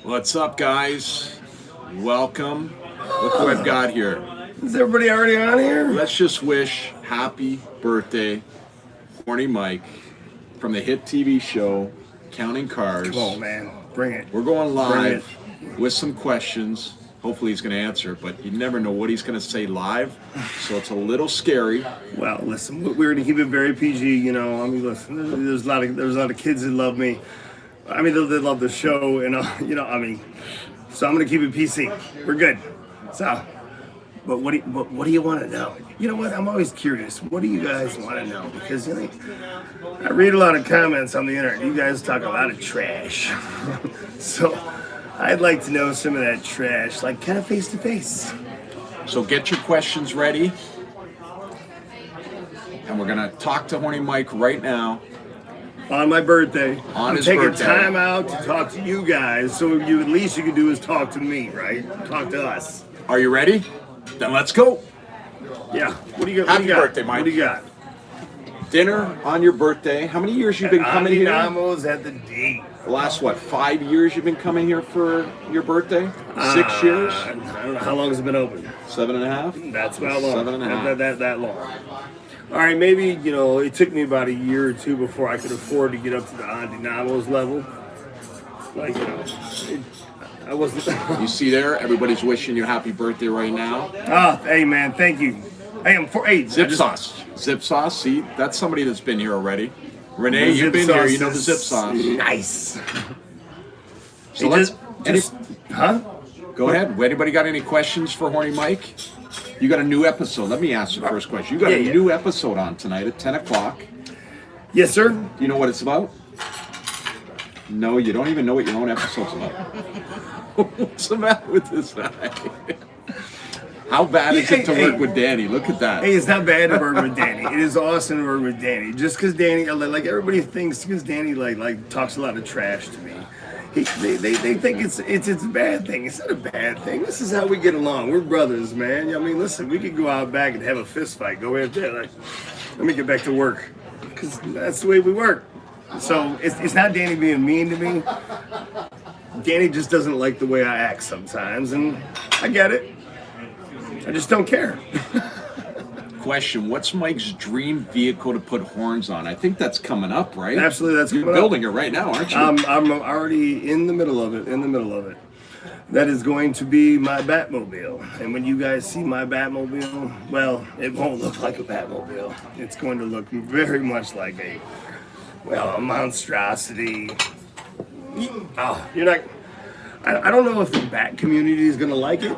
What's up, guys? Welcome. Look who I've got here. Is everybody already on here? Let's just wish happy birthday, Horny Mike, from the hit TV show Counting Cars. Come on, man. Bring it. We're going live with some questions. Hopefully he's going to answer, but you never know what he's going to say live, so it's a little scary. Well, listen, we're going to keep it very PG, you know. I mean, listen, there's a lot of kids that love me. I mean, they love the show, and you know, I mean, so I'm going to keep it PC. We're good. So, but what do you want to know? You know what? I'm always curious. What do you guys want to know? Because, you know, I read a lot of comments on the internet. You guys talk a lot of trash. So I'd like to know some of that trash, like kind of face to face. So get your questions ready. And we're going to talk to Horny Mike right now. On my birthday. On his taking birthday. time out to talk to you guys, so you at least you can do is talk to me, right? Talk to us. Are you ready? Then let's go. Yeah. What do you got? Happy birthday, Mike. What do you got? Dinner on your birthday. How many years you've been coming here? Andiamo's at the D. The last, 5 years you've been coming here for your birthday? 6 years? I don't know. How long has it been open? 7.5? That's about long. 7.5. That long. All right, maybe, you know, it took me about a year or two before I could afford to get up to the Andiamo's level. Like, you know, I wasn't. You see there, everybody's wishing you happy birthday right now. Hey, man, thank you. Hey, Zip sauce. Zip sauce, see, that's somebody that's been here already. Renee, you've been here, you know the zip sauce. Nice. So go ahead. Anybody got any questions for Horny Mike? You got a new episode. Let me ask you the first question. You got a new episode on tonight at 10 o'clock. Yes, sir. Do you know what it's about? No, you don't even know what your own episode's about. What's the matter with this guy? How bad is it to work with Danny? Look at that. Hey, it's not bad to work with Danny. It is awesome to work with Danny. Just because Danny, like everybody thinks, because Danny like talks a lot of trash to me. They think it's a bad thing. It's not a bad thing. This is how we get along. We're brothers, man. I mean, listen, we could go out back and have a fist fight. Go ahead there. Like, let me get back to work, because that's the way we work. So it's not Danny being mean to me. Danny just doesn't like the way I act sometimes, and I get it. I just don't care. Question: what's Mike's dream vehicle to put horns on? I think that's coming up, right? Absolutely, that's You're coming building it right now, aren't you? I'm already in the middle of it. That is going to be my Batmobile. And when you guys see my Batmobile, well, it won't look like a Batmobile. It's going to look very much like a monstrosity. Oh, you're not. I don't know if the Bat community is going to like it.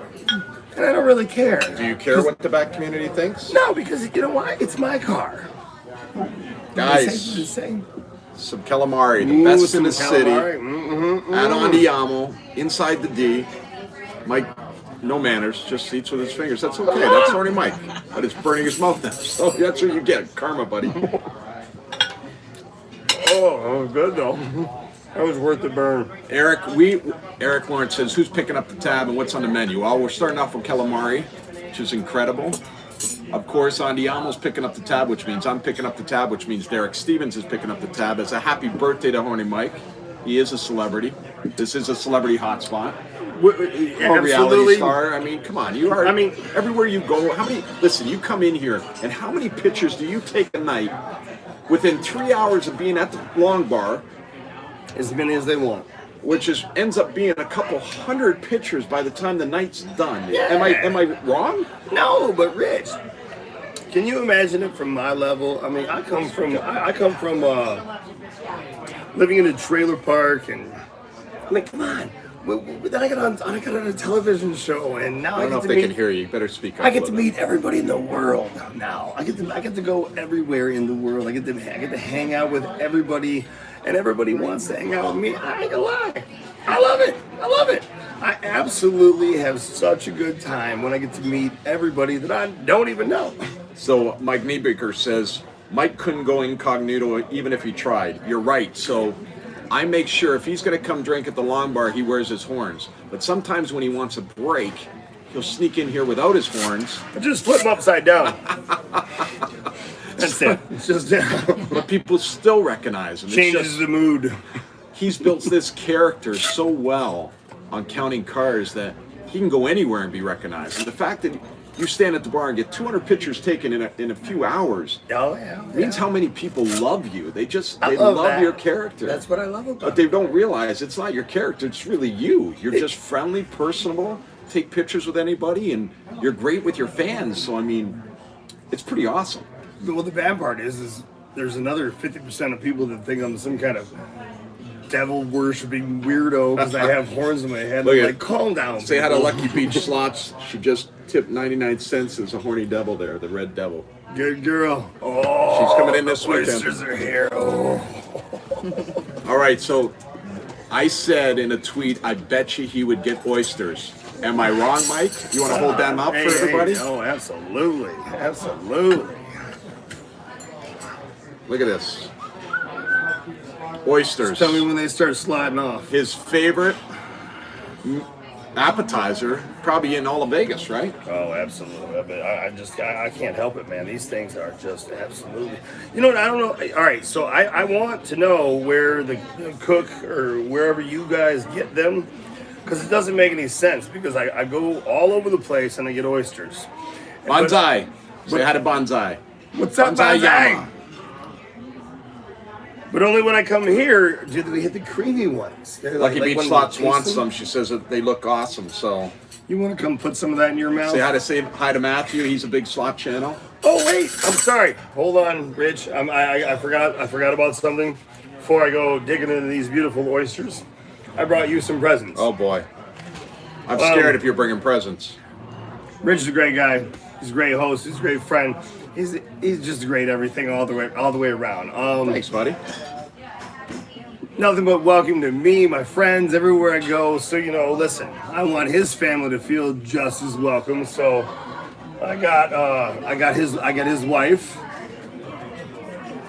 And I don't really care. Do you care what the Bat community thinks? No, because you know why? It's my car. Guys, Same. some calamari, the best in the city, Mm-hmm. at Andiamo, inside the D. Mike, no manners, just eats with his fingers. That's okay. That's Horny Mike. But it's burning his mouth now. So that's what you get. Karma, buddy. Oh, good though. That was worth the burn. Eric Lawrence says, who's picking up the tab and what's on the menu? Well, we're starting off with calamari, which is incredible. Of course, Andiamo's picking up the tab, which means I'm picking up the tab, which means Derek Stevens is picking up the tab. It's a happy birthday to Horny Mike. He is a celebrity. This is a celebrity hotspot. A reality star. I mean, come on. You are. I mean, everywhere you go, listen, you come in here, and how many pictures do you take a night within 3 hours of being at the Long Bar? As many as they want. Which ends up being a couple hundred pictures by the time the night's done. Yeah. Am I wrong? No, but Rich, can you imagine it from my level? I mean, I come from living in a trailer park, and I mean, come on. Then I got on a television show, and now I don't know if they can hear you. You better speak up. I get to meet everybody in the world now. I get to go everywhere in the world. I get to hang out with everybody. And everybody wants to hang out with me. I ain't gonna lie. I love it. I absolutely have such a good time when I get to meet everybody that I don't even know. So Mike Niebucher says, Mike couldn't go incognito even if he tried. You're right. So I make sure if he's going to come drink at the Long Bar, he wears his horns. But sometimes when he wants a break, he'll sneak in here without his horns. I just flip them upside down. That's it. It's just but people still recognize him. Changes the mood. he's built this character so well on counting cars that he can go anywhere and be recognized. And the fact that you stand at the bar and get 200 pictures taken in a few hours means how many people love you. They love your character. That's what I love about it. But they don't realize it's not your character, it's really you. You're just friendly, personable, take pictures with anybody, and you're great with your fans. So, I mean, it's pretty awesome. Well, the bad part is there's another 50% of people that think I'm some kind of devil worshipping weirdo because I have horns in my head. Like, calm down. Say hi to Lucky Beach Slots. She just tipped 99 cents as a horny devil there, the red devil. Good girl. Oh, she's coming in this weekend. Oysters are here. Oh. All right, so I said in a tweet, I bet you he would get oysters. Am I wrong, Mike? You want to hold them up for everybody? Oh, absolutely. Absolutely. Look at this. Oysters. Just tell me when they start sliding off. His favorite appetizer, probably in all of Vegas, right? Oh, absolutely. I can't help it, man. These things are just absolutely. You know what? I don't know. All right, so I want to know where the cook or wherever you guys get them, because it doesn't make any sense. Because I go all over the place and I get oysters. Banzai. Say hi to Banzai. What's up, Banzai? But only when I come here do we hit the creamy ones. They're Lucky Beach Slots wants them. some. She says that they look awesome. So you want to come put some of that in your mouth? Say hi to Matthew. He's a big slot channel. Oh wait, I'm sorry. Hold on, Rich. I forgot about something. Before I go digging into these beautiful oysters, I brought you some presents. Oh boy, I'm scared if you're bringing presents. Rich is a great guy. He's a great host. He's a great friend. He's just great everything all the way around. Thanks, buddy. Nothing but welcome to me, my friends, everywhere I go. So listen, I want his family to feel just as welcome. So I got his wife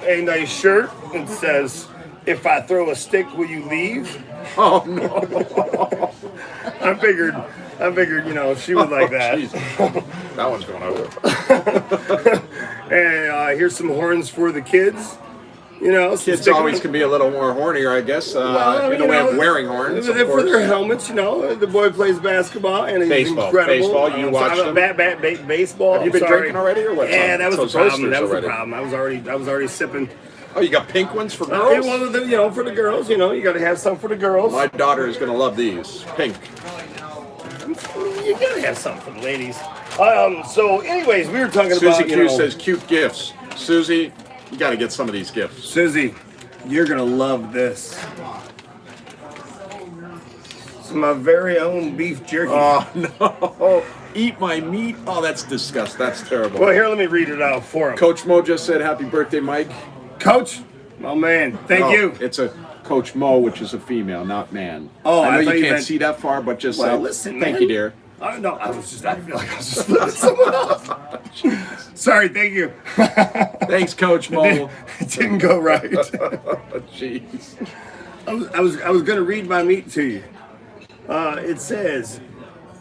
a nice shirt that says, "If I throw a stick, will you leave?" Oh no! I figured, she would like that. That one's going over. And here's some horns for the kids. Kids always can be a little more hornier, I guess, in the way of wearing horns. Of for their helmets, the boy plays basketball and he's incredible. Baseball, you watched him? Baseball. Have you been drinking already, or what? Yeah, that was the problem. That was the problem. I was already sipping. Oh, you got pink ones for girls? One of them, for the girls. You got to have some for the girls. My daughter is going to love these. Pink. You got to have some for the ladies. So, anyways, we were talking about. Susie Q says cute gifts. Susie, you got to get some of these gifts. Susie, you're going to love this. It's my very own beef jerky. Oh, no. Eat my meat? Oh, that's disgusting. That's terrible. Well, here, let me read it out for him. Coach Mo just said happy birthday, Mike. Coach, my man, thank you. It's a Coach Mo, which is a female, not man. Oh, I know you can't meant... see that far, but just listen, thank you, dear. No, I feel like I was just flipping someone off. Sorry, thank you. Thanks, Coach Mo. It didn't go right. Jeez. I was gonna read my meat to you. It says,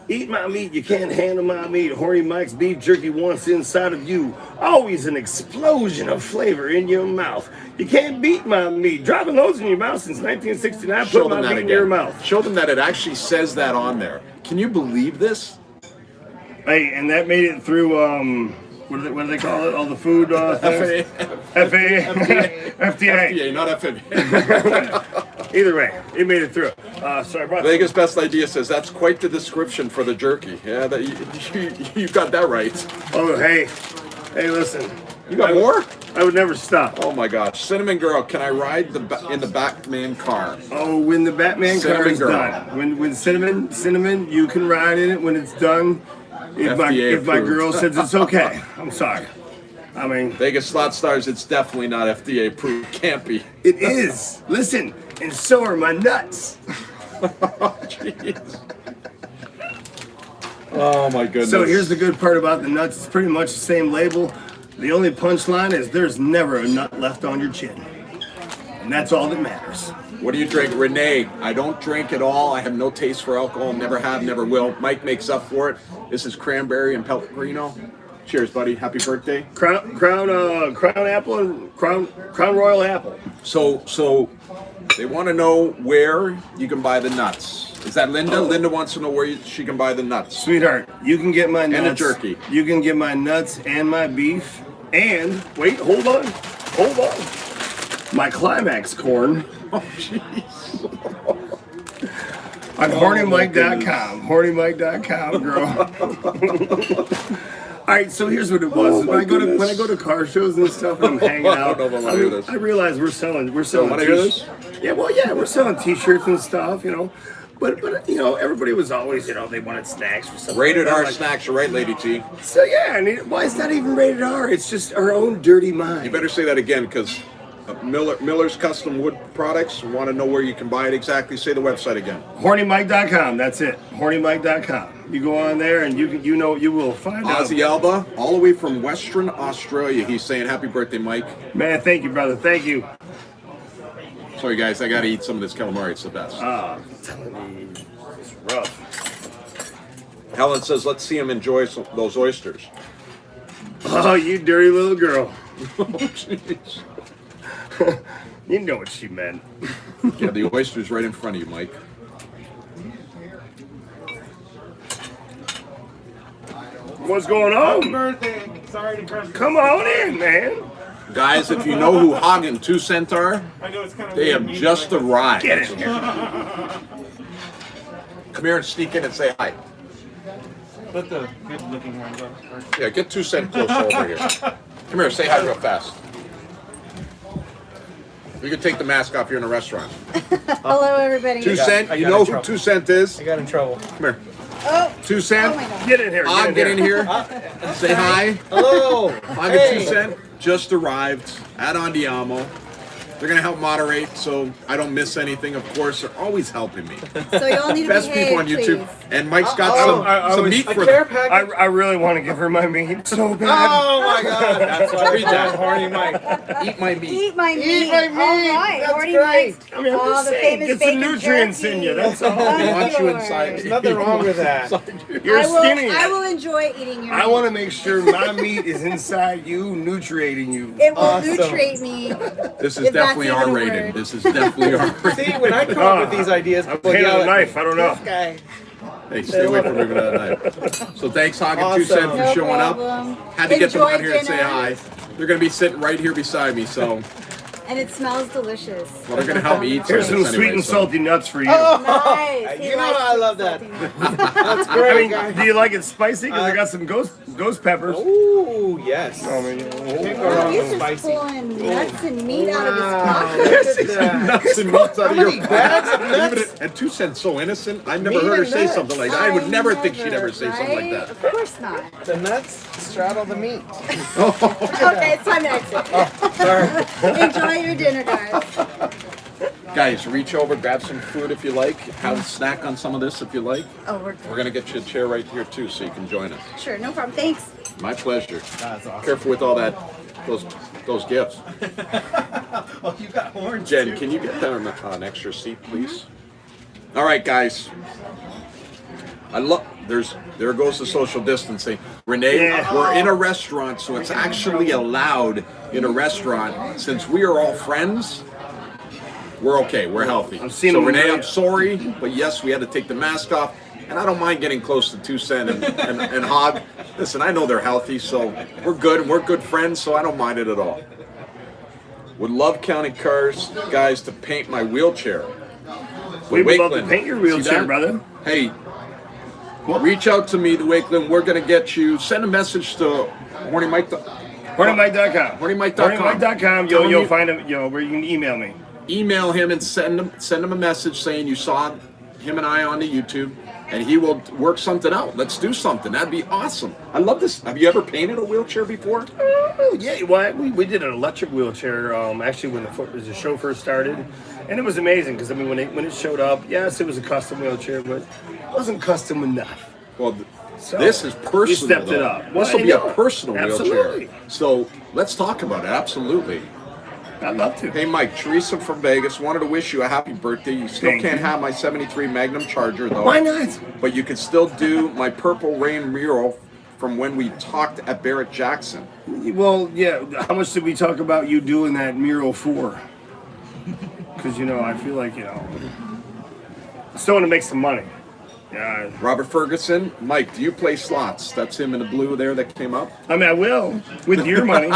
"Eat my meat, you can't handle my meat. Horny Mike's beef jerky wants inside of you. Always an explosion of flavor in your mouth. You can't beat my meat. Dropping those in your mouth since 1969. Put my meat in your mouth." Show them that it actually says that on there. Can you believe this? Hey, and that made it through, what do they call it? All the food things? FDA. FDA, not FMA. Either way, it made it through. Sorry, Vegas Best Idea says that's quite the description for the jerky. Yeah, you got that right. Oh, hey, listen. You got more? I would never stop. Oh my gosh, Cinnamon Girl, can I ride in the Batman car? Oh, when the Batman car is done. When Cinnamon, you can ride in it when it's done. If my girl says it's okay, I'm sorry. I mean, Vegas Slot Stars, it's definitely not FDA approved. Can't be. It is. Listen, and so are my nuts. Jeez. Oh my goodness. So here's the good part about the nuts. It's pretty much the same label. The only punchline is there's never a nut left on your chin. And that's all that matters. What do you drink? Renee, I don't drink at all. I have no taste for alcohol. Never have, never will. Mike makes up for it. This is cranberry and Pellegrino. Cheers, buddy. Happy birthday. Crown apple and Crown Royal apple. So They want to know where you can buy the nuts. Is that Linda? Oh. Linda wants to know where she can buy the nuts. Sweetheart, you can get my nuts. And the jerky. You can get my nuts and my beef. And, wait, hold on. My climax corn. Oh, jeez. On HornyMike.com. HornyMike.com, girl. All right, so here's what it was. When I go to car shows and stuff, and I'm hanging out. I realize we're selling. Want to hear this? Yeah, well, yeah, we're selling T-shirts and stuff, you know. But you know, everybody was always, you know, they wanted snacks or something. Rated like that. R Like, snacks, you're right, Lady T. So yeah, why it's not even rated R? It's just our own dirty mind. You better say that again, because Miller's Custom Wood Products want to know where you can buy it exactly. Say the website again. HornyMike.com. That's it. HornyMike.com. You go on there and you will find out. Ozzy Alba, all the way from Western Australia. He's saying happy birthday, Mike. Man, thank you, brother. Thank you. Sorry, guys, I got to eat some of this calamari. It's the best. I'm telling you, it's rough. Helen says, let's see him enjoy those oysters. Oh, you dirty little girl. Oh, jeez. You know what she meant. Yeah, the oyster's right in front of you, Mike. What's going on? Birthday. Sorry to crush. Come on in, man. Guys, if you know who Hog and 2 Cent are, I know it's kind of. they have just arrived. Get in here. Come here and sneak in and say hi. Let the good-looking one go first. Yeah, get 2 Cent close over here. Come here, say hi real fast. You can take the mask off here in a restaurant. Hello, everybody. 2 Cent, I you got know in who trouble. 2 Cent is? I got in trouble. Come here. Oh, 2 Cent, oh my God. Get in here. Hog, get in here. Say hi. Hello. Hog and 2 Cent just arrived at Andiamo. They're gonna help moderate, so I don't miss anything. Of course, they're always helping me. So you all need to Best behave, people on YouTube. please. And Mike's got I some was- meat A for care them. package. I really want to give her my meat so bad. Oh my God. That's why we Read that. call Horny Mike. Eat my meat. Eat my meat. Eat my meat. All right. That's Horny great. Mike's. I mean, I'm Oh, just the saying, famous get some bacon nutrients jerky. in you. That's all. They want you Of inside. course. Nothing wrong with that. You're skinny. I will enjoy eating your meat. I want to make sure my meat is inside you, nutriating you. It will Awesome. nutrate me. This is If that's definitely even a R-rated. word. This is definitely R-rated. See, when I come up with these ideas, I'm people paying yell a at knife. I don't know. this guy. Hey, stay away from me with that knife. So thanks, Hog and 2 Cent, for No showing up. problem. Had to get them Enjoy out here and say dinner. hi. They're going to be sitting right here beside me, so And it smells delicious. well, they're going to help me eat some Here's of some this sweet anyway, and so. salty nuts for you. Nice. He You know likes I it love that. salty nuts. That's I great, mean, guys. do you like it spicy? Because I got some ghost peppers. Ooh, yes. I mean, Can't go Oh, wrong he's with just spicy. pulling nuts and meat out of his Wow. pocket. Look at that. Nuts and meats out of many your bags of pocket. nuts? And 2 Cent's so innocent. I never Meat heard her and say nuts. something like that. I would never think she'd ever say something like right? that. Of course not. The nuts straddle the meat. Okay, it's time to exit. Sorry. Enjoy your dinner, guys. Guys, reach over, grab some food if you like. Have a snack on some of this if you like. Oh, we're We're going to get you a chair right here, too, so you can join us. sure, no problem. Thanks. My pleasure. That's awesome. Careful with all that, those gifts. Oh, you got horns. Jen, can you get them an extra seat, please? All right, guys. There goes the social distancing. Renee, Yeah. we're in a restaurant, so it's actually allowed in a restaurant. Since we are all friends, we're okay. We're healthy. I'm seeing so them Renee, right- I'm sorry, but yes, we had to take the mask off. And I don't mind getting close to 2 Cent and Hog. Listen, I know they're healthy, so we're good. We're good friends, so I don't mind it at all. Would love County Cars guys to paint my wheelchair. We would love to Wakeland. paint your See wheelchair, that? brother. Hey, reach out to me, the Wakeland. We're gonna get you. Send a message to Horny Mike. HornyMike.com. HornyMike.com. HornyMike.com. Tell him You'll you- find him. Where you can email me. Email him and send him a message saying you saw him and I on the YouTube, and he will work something out. Let's do something. That'd be awesome. I love this. Have you ever painted a wheelchair before? Oh, yeah, well, we did an electric wheelchair actually when the show first started, and it was amazing because I mean when it showed up, yes, it was a custom wheelchair, but it wasn't custom enough. Well, So, this is personal. we stepped it though. up. Well, This will I be a know. personal Absolutely. wheelchair. So let's talk about it. Absolutely. I'd love to. Hey Mike, Teresa from Vegas wanted to wish you a happy birthday. You still Thank can't you. have my '73 Magnum Charger though. Why not? But you can still do my Purple Rain mural from when we talked at Barrett Jackson. Well, yeah. How much did we talk about you doing that mural for? because I feel like still want to make some money. Yeah. Robert Ferguson, Mike, do you play slots? That's him in the blue there that came up. I mean, I will with your money.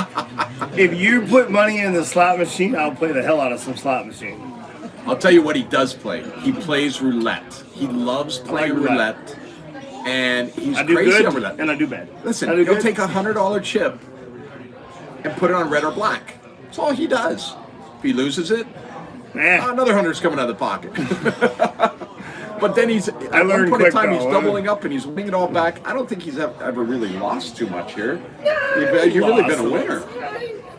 If you put money in the slot machine, I'll play the hell out of some slot machine. I'll tell you what he does play. He plays roulette. He loves playing roulette. And he's I do crazy good on roulette. and I do bad. Listen, I do he'll good. take $100 chip and put it on red or black. That's all he does. If he loses it, another 100's coming out of the pocket. But then he's, at one learned point in quick, time, though, he's doubling up and he's winning it all back. I don't think he's ever really lost too much here. You've really been a winner.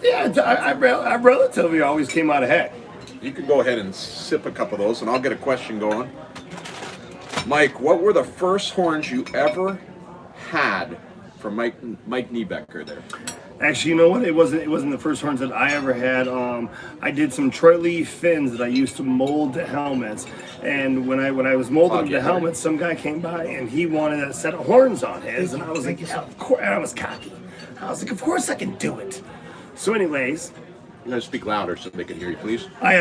Yeah, I relatively always came out ahead. You can go ahead and sip a couple of those, and I'll get a question going. Mike, what were the first horns you ever had from Mike Niebecker there? Actually, you know what? It wasn't the first horns that I ever had. I did some Troy Lee fins that I used to mold to helmets. And when I was molding them to helmets, some guy came by and he wanted a set of horns on his, and I was like, yeah, of course. And I was cocky. I was like, of course I can do it. So, anyways, You gotta speak louder so they can hear you, please. I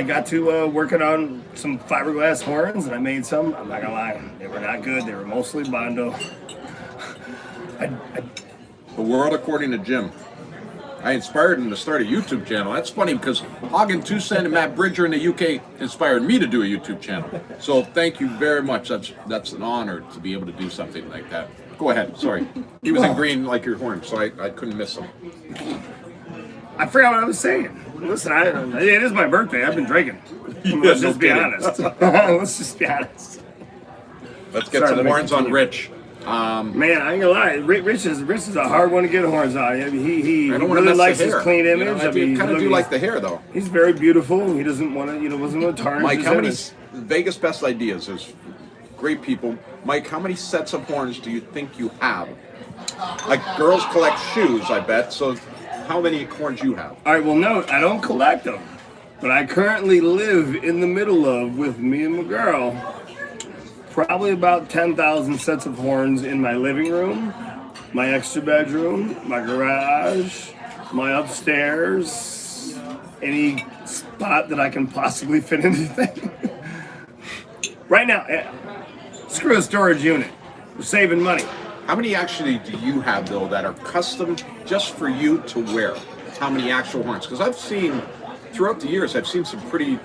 got to working on some fiberglass horns, and I made some. I'm not gonna lie, they were not good. They were mostly Bondo. The world according to Jim. I inspired him to start a YouTube channel. That's funny because Hagen Toussaint and Matt Bridger in the UK inspired me to do a YouTube channel. So thank you very much. That's an honor to be able to do something like that. Go ahead. Sorry. He was in green like your horn, so I couldn't miss him. I forgot what I was saying. Listen, it is my birthday. I've been drinking. Let's just be honest. Let's just be honest. Let's get some horns on Rich. Man, I ain't gonna lie. Rich is a hard one to get horns on. I mean, he really likes his clean image. You know, I mean, kind of do like the hair though. He's very beautiful. He doesn't want to, wasn't want to tarnish. Mike, his how many image. Vegas best ideas? There's great people. Mike, how many sets of horns do you think you have? Like girls collect shoes, I bet. So, how many horns you have? All right. Well, no, I don't collect them, but I currently live in the middle of with me and my girl. Probably about 10,000 sets of horns in my living room, my extra bedroom, my garage, my upstairs, any spot that I can possibly fit anything. Right now, screw a storage unit. We're saving money. How many actually do you have though that are custom just for you to wear? How many actual horns? Because I've seen throughout the years, I've seen some pretty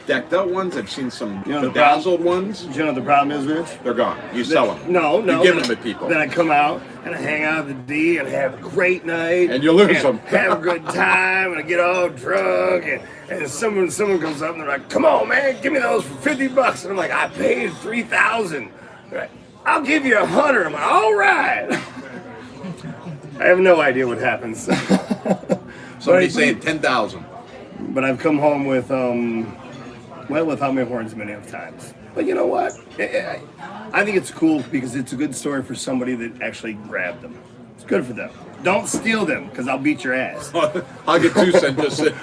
decked out ones. I've seen some bedazzled ones. Do you know what the problem is, Rich? They're gone. You sell them. No. You give them to people. Then I come out and I hang out at the D and have a great night. And you lose them. Have a good time and I get all drunk and someone comes up and they're like, "Come on, man, give me those for $50." And I'm like, "I paid $3,000. Right. I'll give you $100. I'm like, "All right." I have no idea what happens. Somebody's saying 10,000. But I've come home with without my horns many of times. But you know what? I think it's cool because it's a good story for somebody that actually grabbed them. It's good for them. Don't steal them because I'll beat your ass. I'll get $2 just said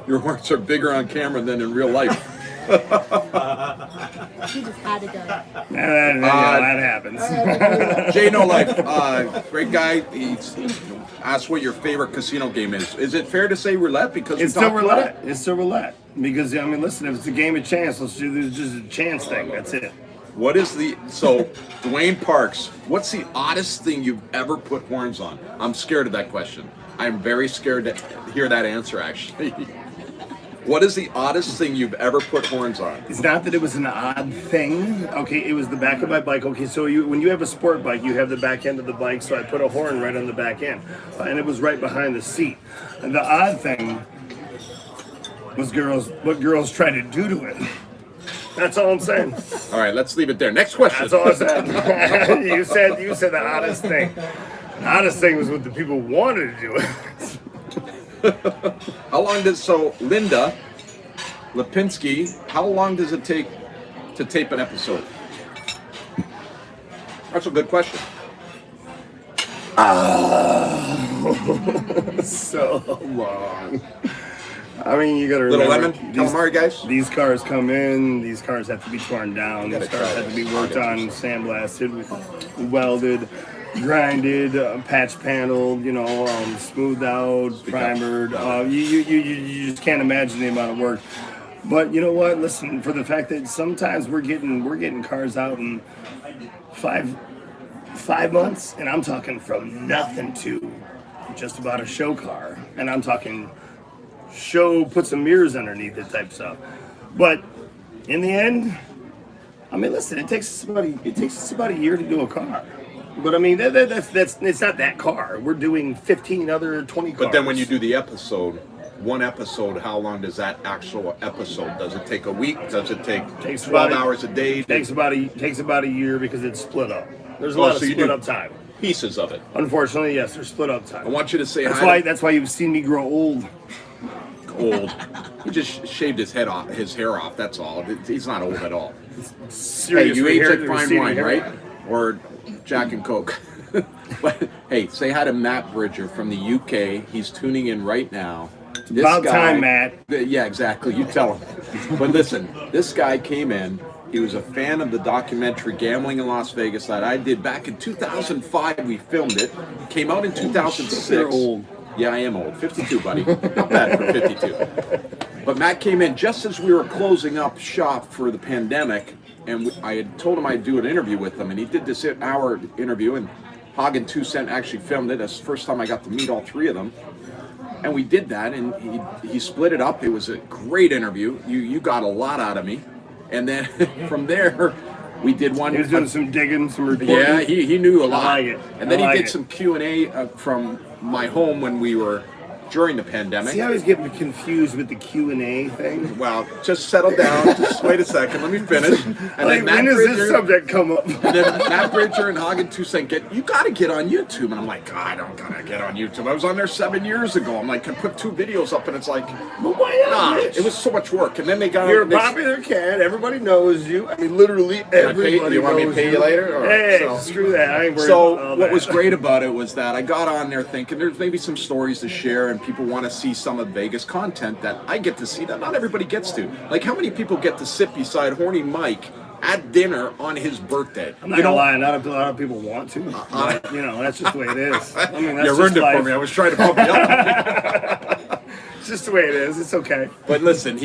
your horns are bigger on camera than in real life. She just had to go. That happens. Jay No Life, great guy. He's asked what your favorite casino game is. Is it fair to say roulette? Because It's still roulette. It's still roulette. Because, I mean, listen, if it's a game of chance, let's do this just a chance thing. That's it. What is Dwayne Parks, what's the oddest thing you've ever put horns on? I'm scared of that question. I'm very scared to hear that answer, actually. What is the oddest thing you've ever put horns on? It's not that it was an odd thing. Okay, it was the back of my bike. Okay, so when you have a sport bike, you have the back end of the bike, so I put a horn right on the back end. And it was right behind the seat. And the odd thing was what girls try to do to it. That's all I'm saying. All right, let's leave it there. Next question. That's all I said. you said the oddest thing. The oddest thing was what the people wanted to do it. How long Linda Lipinski, how long does it take to tape an episode? That's a good question. So long. I mean, you gotta remember. Little lemon, calamari, guys. These cars come in. These cars have to be torn down. These cars try have to be this. worked on, sandblasted, welded. grinded, patch paneled, smoothed out, primered. You just can't imagine the amount of work. But you know what? Listen, for the fact that sometimes we're getting cars out in 5 months, and I'm talking from nothing to just about a show car, and I'm talking show, put some mirrors underneath it type stuff. But in the end, I mean, listen, it takes us about a year to do a car. But I mean, that's it's not that car. We're doing 15 other 20 cars. But then when you do the episode, one episode, how long does that actual episode? Does it take a week? Does it take 12 hours a day? Takes about a year because it's split up. There's a lot of split up time. Pieces of it. Unfortunately, yes, there's split up time. I want you to say that's why you've seen me grow old. Old. He just shaved his hair off. That's all. He's not old at all. Hey, you age like fine wine, right? Or Jack and Coke. But hey, say hi to Matt Bridger from the UK. He's tuning in right now. This About guy, time, Matt. Yeah, exactly. You tell him. But listen, this guy came in. He was a fan of the documentary Gambling in Las Vegas that I did back in 2005. We filmed it. Came out in 2006. You're old. Yeah, I am old. 52, buddy. Not bad for 52. But Matt came in just as we were closing up shop for the pandemic, and I had told him I'd do an interview with him, and he did this hour interview, and Hagen 2 Cent actually filmed it. That's the first time I got to meet all three of them. And we did that, and he split it up. It was a great interview. You got a lot out of me. And then from there, we did one. He was doing some digging, some reporting. Yeah, he knew a lot. I like it. And then he did some Q&A from my home when we were during the pandemic. See, I always get confused with the Q&A thing. Well, just settle down. Just wait a second. Let me finish. And like, when does this subject come up? And then Matt Bridger and Hagen 2 Cent you got to get on YouTube. And I'm like, God, I don't got to get on YouTube. I was on there 7 years ago. I'm like, I put 2 videos up, and it's like, but why not? Nah, it was so much work. And then they got You're a popular cat. Everybody knows you. I mean, literally everybody knows you. You want me to pay you later? Or, hey, screw that. I ain't worried so about all what that. was great about it was that I got on there thinking there's maybe some stories to share, and people want to see some of Vegas content that I get to see that not everybody gets to. Like, how many people get to sit beside Horny Mike at dinner on his birthday? I'm not gonna lie, not a lot of people want to. But, that's just the way it is. I mean, that's you ruined it for me. I was trying to pump you up. It's just the way it is. It's okay. But listen,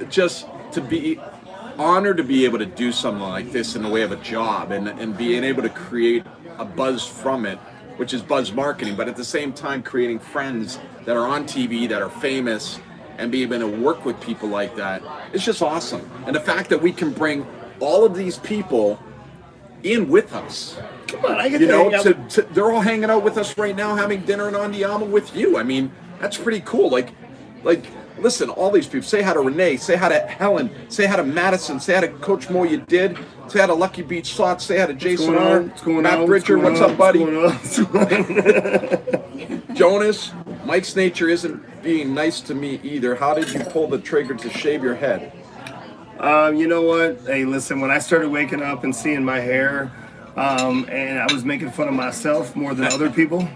just to be honored to be able to do something like this in the way of a job, and being able to create a buzz from it, which is buzz marketing, but at the same time creating friends that are on TV, that are famous, and being able to work with people like that. It's just awesome. And the fact that we can bring all of these people in with us. Come on, I get that. They're all hanging out with us right now, having dinner in Andiamo with you. I mean, that's pretty cool. Like, listen, all these people. Say hi to Renee. Say hi to Helen. Say hi to Madison. Say hi to Coach Mo. You did. Say hi to Lucky Beach Slots. Say hi to Jason R. Matt Bridger. What's up, buddy? Jonas. Mike's nature isn't being nice to me either. How did you pull the trigger to shave your head? You know what? Hey, listen, when I started waking up and seeing my hair, and I was making fun of myself more than other people,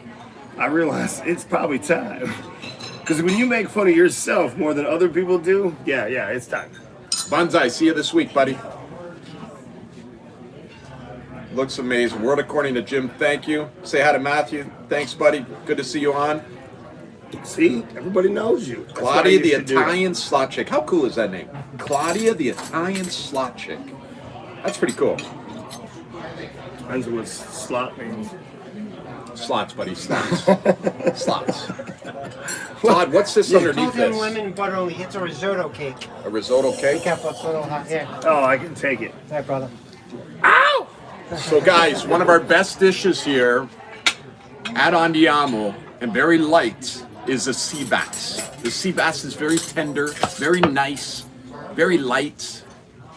I realized it's probably time. Because when you make fun of yourself more than other people do, yeah, it's time. Banzai, see you this week, buddy. Looks amazing. World according to Jim, thank you. Say hi to Matthew. Thanks, buddy. Good to see you on. See, everybody knows you. That's Claudia the Italian Slot Chick. How cool is that name? Claudia the Italian Slot Chick. That's pretty cool. Depends on what slot means. Slots, buddy. Slots. Slots. Todd, what's this underneath this? Lemon butter only hits a risotto cake. A risotto cake? Yeah. Oh, I can take it. Hi, brother. Ow! So, guys, one of our best dishes here at Andiamo, and very light, is a sea bass. The sea bass is very tender, very nice, very light,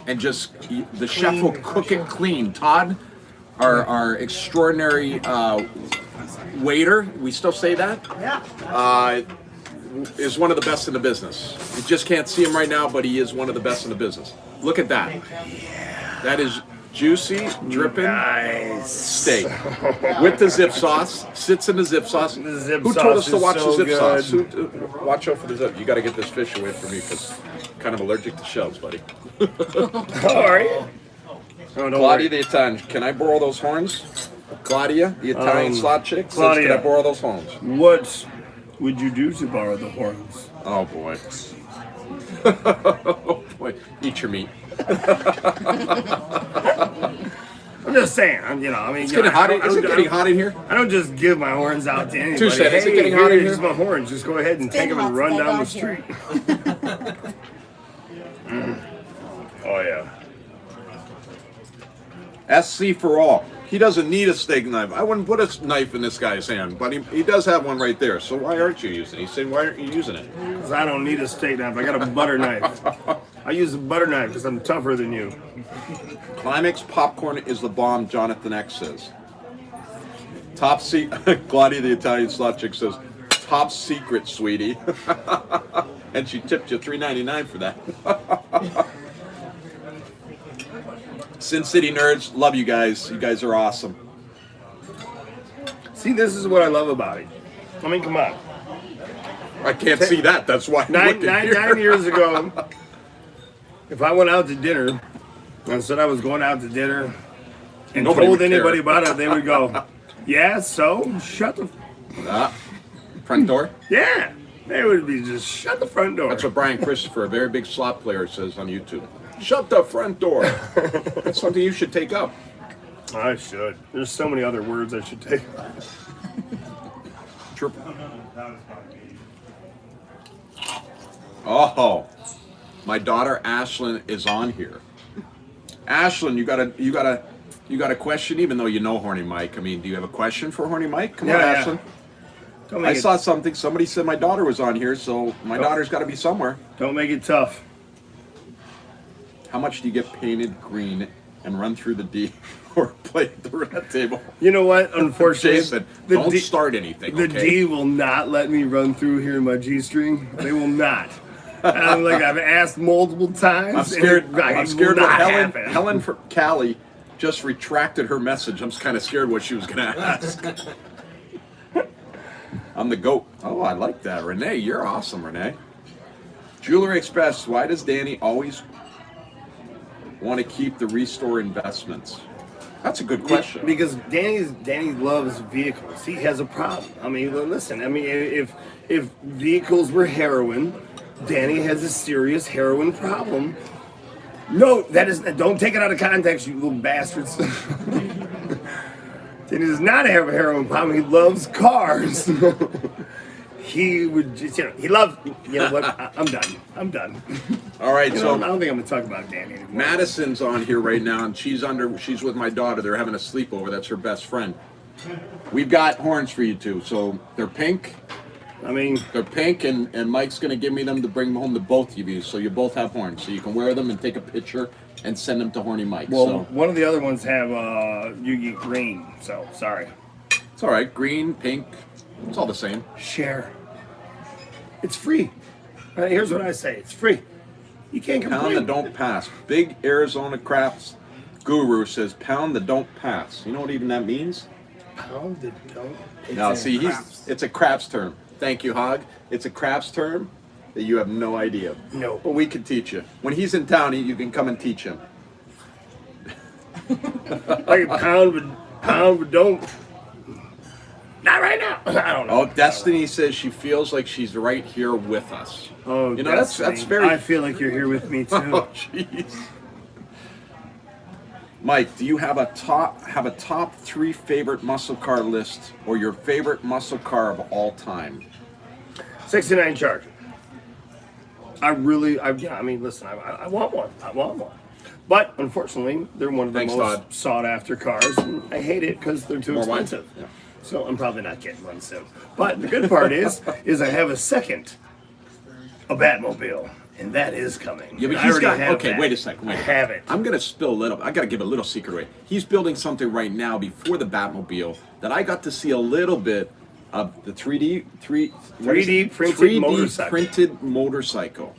and just the chef will cook it clean. Todd, our extraordinary waiter, we still say that? Yeah. Is one of the best in the business. You just can't see him right now, but he is one of the best in the business. Look at that. That is juicy, dripping steak with the zip sauce. Sits in the zip sauce. Who told us to watch the zip sauce? Watch out for the zip. You got to get this fish away from me because I'm kind of allergic to shells, buddy. All right. Claudia the Italian, can I borrow those horns? Claudia, the Italian slot chick, says, Claudia. can I borrow those horns? What would you do to borrow the horns? Oh, boy. Oh, boy. Eat your meat. I'm just saying. It's getting hot. Is it getting hot in here? I don't just give my horns out to anybody. Touche. Is it Hey, getting hot in here's here? my horns. Just go ahead and It's take been them and hot run since I down the got street. Oh, yeah. SC for all. He doesn't need a steak knife. I wouldn't put a knife in this guy's hand, but he does have one right there. So why aren't you using it? He said, why aren't you using it? Because I don't need a steak knife. I got a butter knife. I use a butter knife because I'm tougher than you. Climax popcorn is the bomb, Jonathan X says. Top secret, Claudia the Italian slot chick says, top secret, sweetie. And she tipped you $3.99 for that. Sin City Nerds, love you guys. You guys are awesome. See, this is what I love about it. I mean, come on. I can't see that. That's why I'm Nine looking here. years ago, if I went out to dinner and said I was going out to dinner and Nobody told would anybody care. about it, they would go, yeah, so shut the... Front door. Yeah. They would be just shut the front door. That's what Brian Christopher, a very big slot player, says on YouTube. Shut the front door. That's something you should take up. I should. There's so many other words I should take. Oh, my daughter Ashlyn is on here. Ashlyn, you got a question, even though you know Horny Mike. I mean, do you have a question for Horny Mike? Come on, Yeah, yeah. Ashlyn. Don't I make, it, saw something. Somebody said my daughter was on here, so my daughter's got to be somewhere. don't make it tough. How much do you get painted green and run through the D or play at the roulette table? You know what? Unfortunately, Jason, don't start anything, The okay? D will not let me run through here in my G-string. They will not. I've asked multiple times. I'm scared. and it I'm will scared not what happen. Helen for Callie just retracted her message. I'm kind of scared what she was going to ask. I'm the GOAT. Oh, I like that. Renee, you're awesome, Renee. Jewelry Express, why does Danny always want to keep the restore investments? That's a good question. Because Danny loves vehicles. He has a problem. I mean, listen. I mean, if vehicles were heroin, Danny has a serious heroin problem. No, that is. Don't take it out of context, you little bastards. Danny does not have a heroin problem. He loves cars. He would just, he loves. You know what? I'm done. I'm done. All right, I so don't think I'm gonna talk about Danny anymore. Madison's on here right now, and she's with my daughter. They're having a sleepover. That's her best friend. We've got horns for you two. So they're pink. I mean, They're pink, and Mike's going to give me them to bring home to both of you, so you both have horns. So you can wear them and take a picture and send them to Horny Mike. well, So one of the other ones have you get green. So sorry. it's all right. Green, pink, it's all the same. Share. It's free. Here's what I say. It's free. You can't Pound complain. the don't pass. Big Arizona Crafts Guru says, pound the don't pass. You know what even that means? Pound the don't. Now, see, it's a craps term. Thank you, Hog. It's a craps term that you have no idea. No. But we can teach you. When he's in town, you can come and teach him. Like pound but don't. Not right now. I don't know. Oh, Destiny says she feels like she's right here with us. Oh, You know, that's Destiny, very... I feel like you're here with me too. Oh, jeez. Mike, do you have a top 3 favorite muscle car list or your favorite muscle car of all time? 69 Charger. I mean, listen, I want one. I want one. But unfortunately, they're one of the Thanks, most Todd. sought after cars. And I hate it because they're too More wine? expensive. Yeah. So I'm probably not getting one soon. But the good part is I have a Batmobile. And that is coming. Yeah, but I he's already got. have Okay, that. wait a second. I have it. I'm gonna spill a little. I gotta give a little secret away. He's building something right now before the Batmobile that I got to see a little bit of the 3D printed motorcycle. printed motorcycle.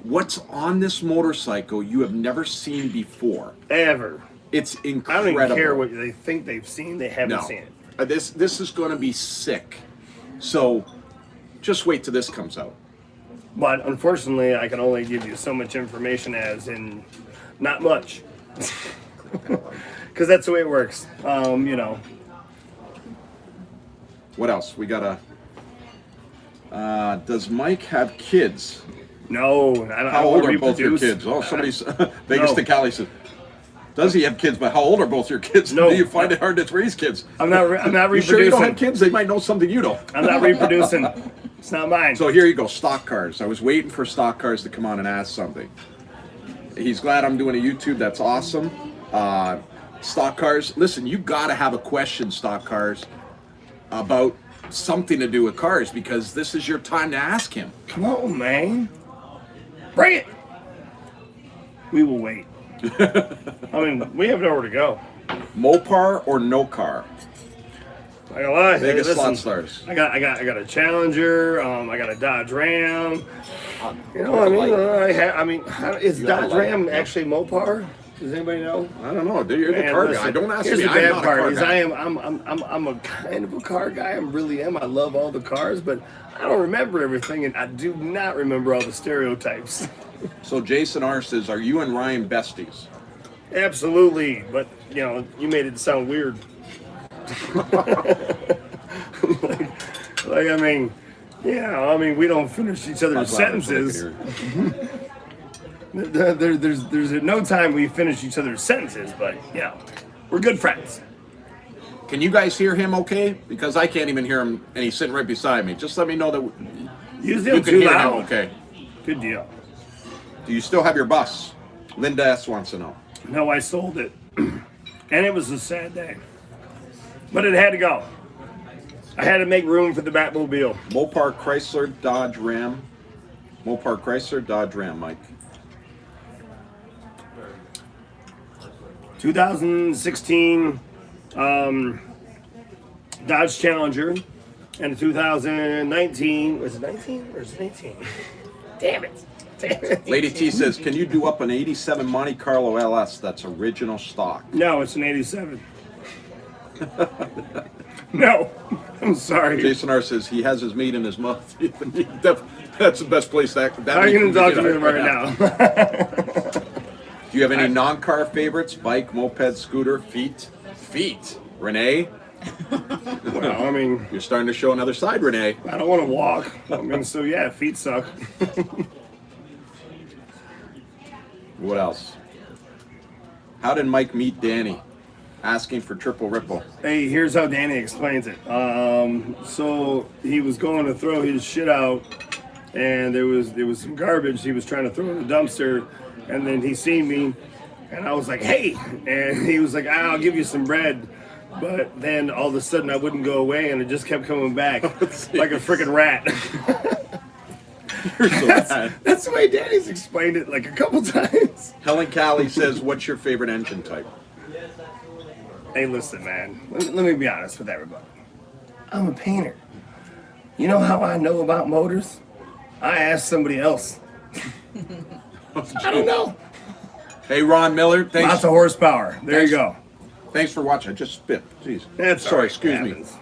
What's on this motorcycle you have never seen before? Ever. It's I incredible. don't even care what they think they've seen. They haven't seen it. This is going to be sick. So, just wait till this comes out. But unfortunately, I can only give you so much information, as in not much. Because that's the way it works. You know, What else? We got does Mike have kids? No, I don't. How old are wanna both your reproduce. kids? Oh, somebody's Vegas No. to Cali says, does he have kids? But how old are both your kids? No. Do you find it hard to raise kids? I'm not You reproducing. sure you don't have kids? They might know something you don't. I'm not reproducing. It's not mine. So here you go, stock cars. I was waiting for stock cars to come on and ask something. He's glad I'm doing a YouTube. That's awesome. Stock cars. Listen, you got to have a question, stock cars, about something to do with cars because this is your time to ask him. Come on, man. Bring it. We will wait. I mean, we have nowhere to go. Mopar or no car? I gotta lie. Vegas listen, slot stars. I got a Challenger. I got a Dodge Ram. You know, I mean, is You got a Dodge light. Ram actually Mopar? Does anybody know? I don't know. Dude, you're the Man, car listen, guy. Don't ask here's me. the I'm bad not a part car is guy. I'm a kind of a car guy. I really am. I love all the cars, but I don't remember everything, and I do not remember all the stereotypes. So Jason R says, are you and Ryan besties? Absolutely, but you know, you made it sound weird. like I mean, yeah, I mean, we don't finish each other's That's loud, that's what I can sentences. hear. There's no time we finish each other's sentences, but yeah, we're good friends. Can you guys hear him okay? Because I can't even hear him, and he's sitting right beside me. Just let me know that Usually you I'm can too hear loud. him okay. Good deal. Do you still have your bus? Linda S. wants to know. No, I sold it, and it was a sad day, but it had to go. I had to make room for the Batmobile. Mopar, Chrysler, Dodge, Ram. Mopar, Chrysler, Dodge, Ram, Mike. 2016 Dodge Challenger and a 2019, was it 19 or is it 18? Damn it. Damn it. Lady T says, can you do up an 87 Monte Carlo LS that's original stock? No, it's an 87. No, I'm sorry. Jason R. says he has his meat in his mouth. That's the best place that How are you going to talk to me get right now? Do you have any non-car favorites? Bike, moped, scooter, feet? Feet? Renee? Well, I mean, You're starting to show another side, Renee. I don't want to walk. I mean, so yeah, feet suck. What else? How did Mike meet Danny? Asking for triple ripple. Hey, here's how Danny explains it. So he was going to throw his shit out, and there was some garbage he was trying to throw in the dumpster, and then he seen me, and I was like, hey, and he was like, I'll give you some bread. But then all of a sudden I wouldn't go away, and it just kept coming back like a freaking rat. You're so bad. That's the way Danny's explained it like a couple times. Helen Callie says, what's your favorite engine type? Hey, listen, man. Let me be honest with everybody. I'm a painter. You know how I know about motors? I asked somebody else. I don't know. Hey, Ron Miller, thanks. Lots of horsepower. There you go. Thanks for watching. I just spit. Jeez. That's Sorry, all right. excuse me. Happens.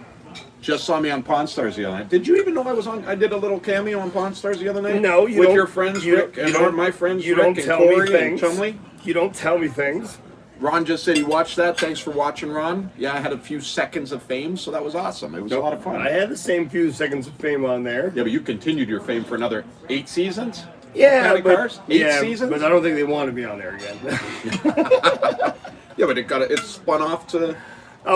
Just saw me on Pawn Stars the other night. Did you even know I was on? I did a little cameo on Pawn Stars the other night. No, you with don't. your friends you Rick don't- and you don't- my friends You Rick don't and tell Corey me and things. Chumley. You don't tell me things. Ron just said he watched that. Thanks for watching, Ron. Yeah, I had a few seconds of fame, so that was awesome. It was a lot of fun. I had the same few seconds of fame on there. Yeah, but you continued your fame for another 8 seasons. Yeah, County but, Cars? 8 seasons? but I don't think they want to be on there again. Yeah, but it spun off to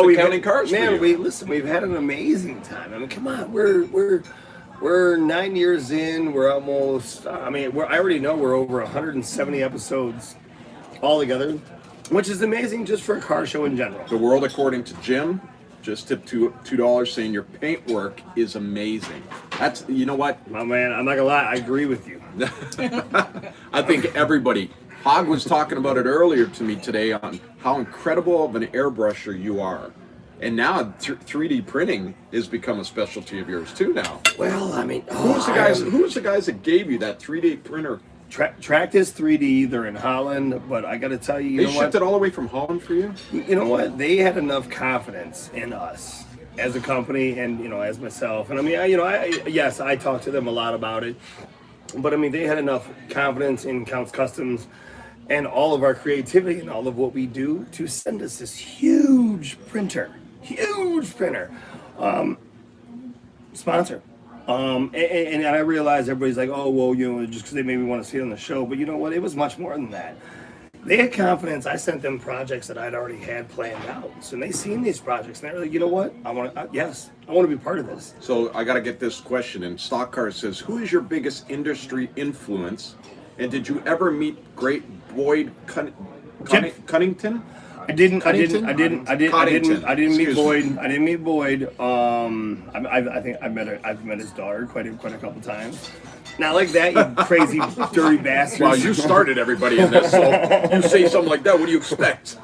we've Counting had- Cars. Man, for you. we've had an amazing time. I mean, come on, we're 9 years in. We're almost. I already know we're over 170 episodes altogether, which is amazing just for a car show in general. The World According to Jim just tipped $2 saying your paint work is amazing. That's, you know what? My man, I'm not gonna lie, I agree with you. I think everybody. Hog was talking about it earlier to me today on how incredible of an airbrusher you are. And now 3D printing has become a specialty of yours too now. Well, I mean, Who was the guys that gave you that 3D printer? Tracked is 3D. They're in Holland, but I got to tell you, They know shipped what? it all the way from Holland for you? You know what? They had enough confidence in us as a company, and as myself. And I mean, yes, I talked to them a lot about it, but I mean, they had enough confidence in Counts Customs and all of our creativity and all of what we do to send us this huge printer. sponsor. And I realized everybody's like, oh, well, you know, just because they maybe want to see it on the show. But you know what? It was much more than that. They had confidence. I sent them projects that I'd already had planned out. So they seen these projects, and they're like, you know what? I want to be part of this. So I got to get this question. And Stock Car says, who is your biggest industry influence? And did you ever meet great Boyd Cunnington? I didn't meet Excuse Boyd. me. I didn't meet Boyd. I think I've met his daughter quite a couple times. Not like that, you crazy dirty bastard. Well, you started everybody in this, so you say something like that, what do you expect?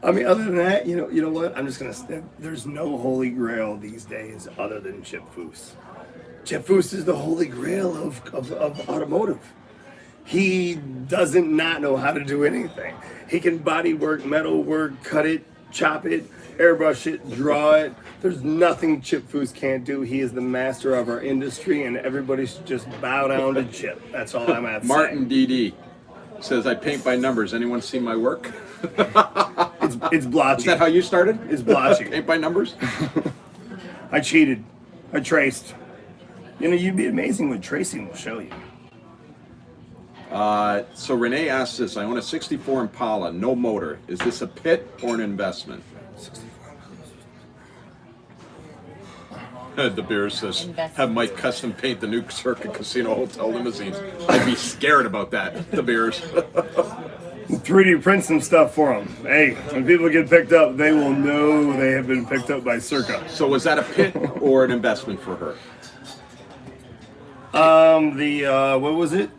I mean, other than that, you know what? I'm just gonna. There's no holy grail these days other than Chip Foose. Chip Foose is the holy grail of automotive. He doesn't not know how to do anything. He can body work, metal work, cut it, chop it, airbrush it, draw it. There's nothing Chip Foose can't do. He is the master of our industry, and everybody should just bow down to Chip. That's all I'm at. Martin DD says, I paint by numbers. Anyone see my work? It's blotchy. Is that how you started? It's blotchy. Paint by numbers? I cheated. I traced. You know, you'd be amazing what tracing will show you. So Renee asks this, I own a 64 Impala, no motor. Is this a pit or an investment? The beer says, have Mike custom paint the new Circa Casino Hotel limousines. I'd be scared about that, the beers. 3D print some stuff for them. Hey, when people get picked up, they will know they have been picked up by Circa. So was that a pit or an investment for her? What was it?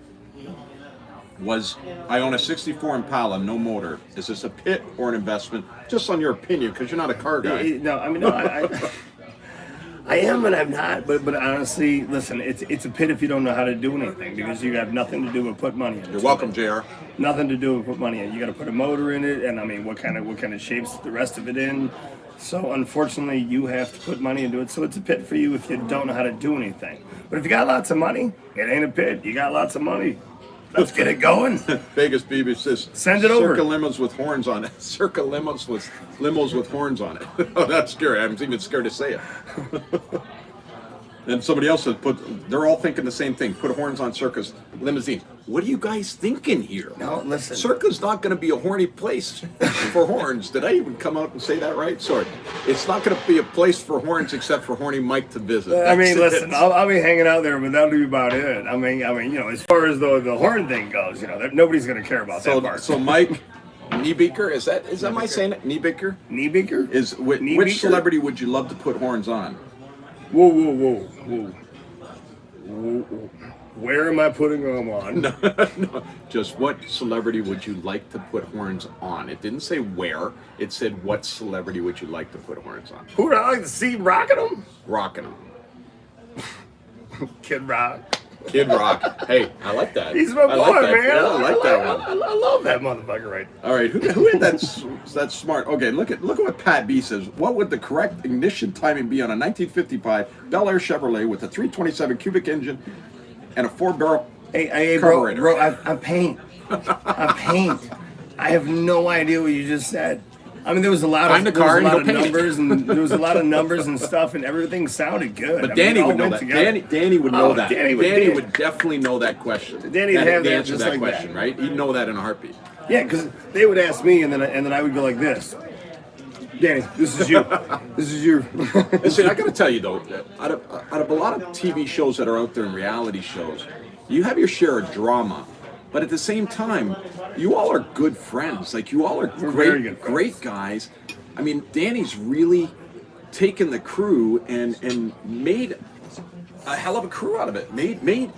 I own a 64 Impala, no motor. Is this a pit or an investment? Just on your opinion, because you're not a car guy. No, I mean, no, I am and I'm not, but honestly, listen, it's a pit if you don't know how to do anything, because you have nothing to do but put money in it. You're welcome, JR. Nothing to do with put money in. You got to put a motor in it, and I mean, what kind of shapes the rest of it in. So unfortunately, you have to put money into it. So it's a pit for you if you don't know how to do anything. But if you got lots of money, it ain't a pit. You got lots of money. Let's get it going. Vegas BB says, send it over. Circa limos with horns on it. Circa limos with horns on it. Oh, that's scary. I'm even scared to say it. And somebody else said, they're all thinking the same thing. Put horns on Circa's limousine. What are you guys thinking here? No, listen. Circa's not going to be a horny place for horns. Did I even come out and say that right? Sorry. It's not going to be a place for horns except for Horny Mike to visit. I mean, listen, I'll be hanging out there, but that'll be about it. I mean, you know, as far as the horn thing goes, you know, nobody's going to care about that part. So Mike Niebeeker, is that am I saying it? Niebeeker? Niebeeker? Which celebrity would you love to put horns on? Whoa. Where am I putting them on? No. Just what celebrity would you like to put horns on? It didn't say where. It said what celebrity would you like to put horns on? Who would I like to see rocking them? Rocking them. Kid Rock. Kid Rock. Hey, I like that. He's my boy, man. Yeah, I like that one. I love that motherfucker right there. All right, who had that smart? Okay, look at what Pat B says. What would the correct ignition timing be on a 1955 Bel Air Chevrolet with a 327 cubic engine and a 4-barrel Hey, carburetor? bro, I paint. I paint. I have no idea what you just said. I mean, there was a lot of numbers, and there was a lot of numbers and stuff, and everything sounded good. But Danny would know that. Danny would know that. Danny would definitely know that question. Danny'd have the that answer to just that like question, that. right? He'd know that in a heartbeat. Yeah, because they would ask me, and then I would go like this. Danny, this is you. This is you. Listen, I got to tell you though, out of a lot of TV shows that are out there and reality shows, you have your share of drama, but at the same time, you all are good friends. Like you all are great guys. I mean, Danny's really taken the crew and made a hell of a crew out of it. Made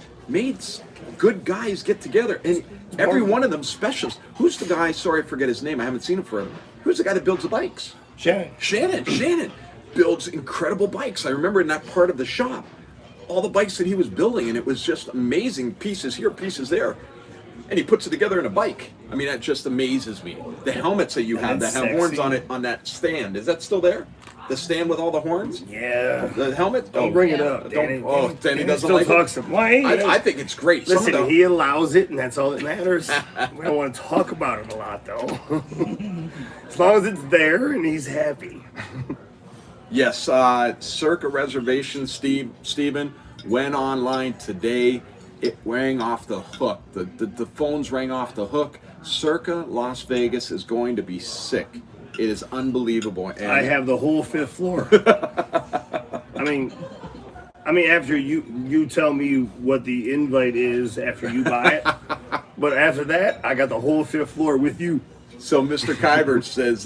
good guys get together, and every one of them specials. Who's the guy? Sorry, I forget his name. I haven't seen him forever. Who's the guy that builds the bikes? Shannon builds incredible bikes. I remember in that part of the shop, all the bikes that he was building, and it was just amazing. Pieces here, pieces there. And he puts it together in a bike. I mean, that just amazes me. The helmets that you have that have horns on it, on that stand, is that still there? The stand with all the horns? Yeah. The helmet? Don't bring it up, Danny. Danny doesn't still like talks it. Why? I think it's great. Listen, he allows it, and that's all that matters. We don't want to talk about it a lot, though. As long as it's there and he's happy. Yes, Circa reservation, Stephen, went online today. It rang off the hook. The phones rang off the hook. Circa Las Vegas is going to be sick. It is unbelievable. And I have the whole 5th floor. I mean, after you tell me what the invite is after you buy it, but after that, I got the whole 5th floor with you. So Mr. Kybert says,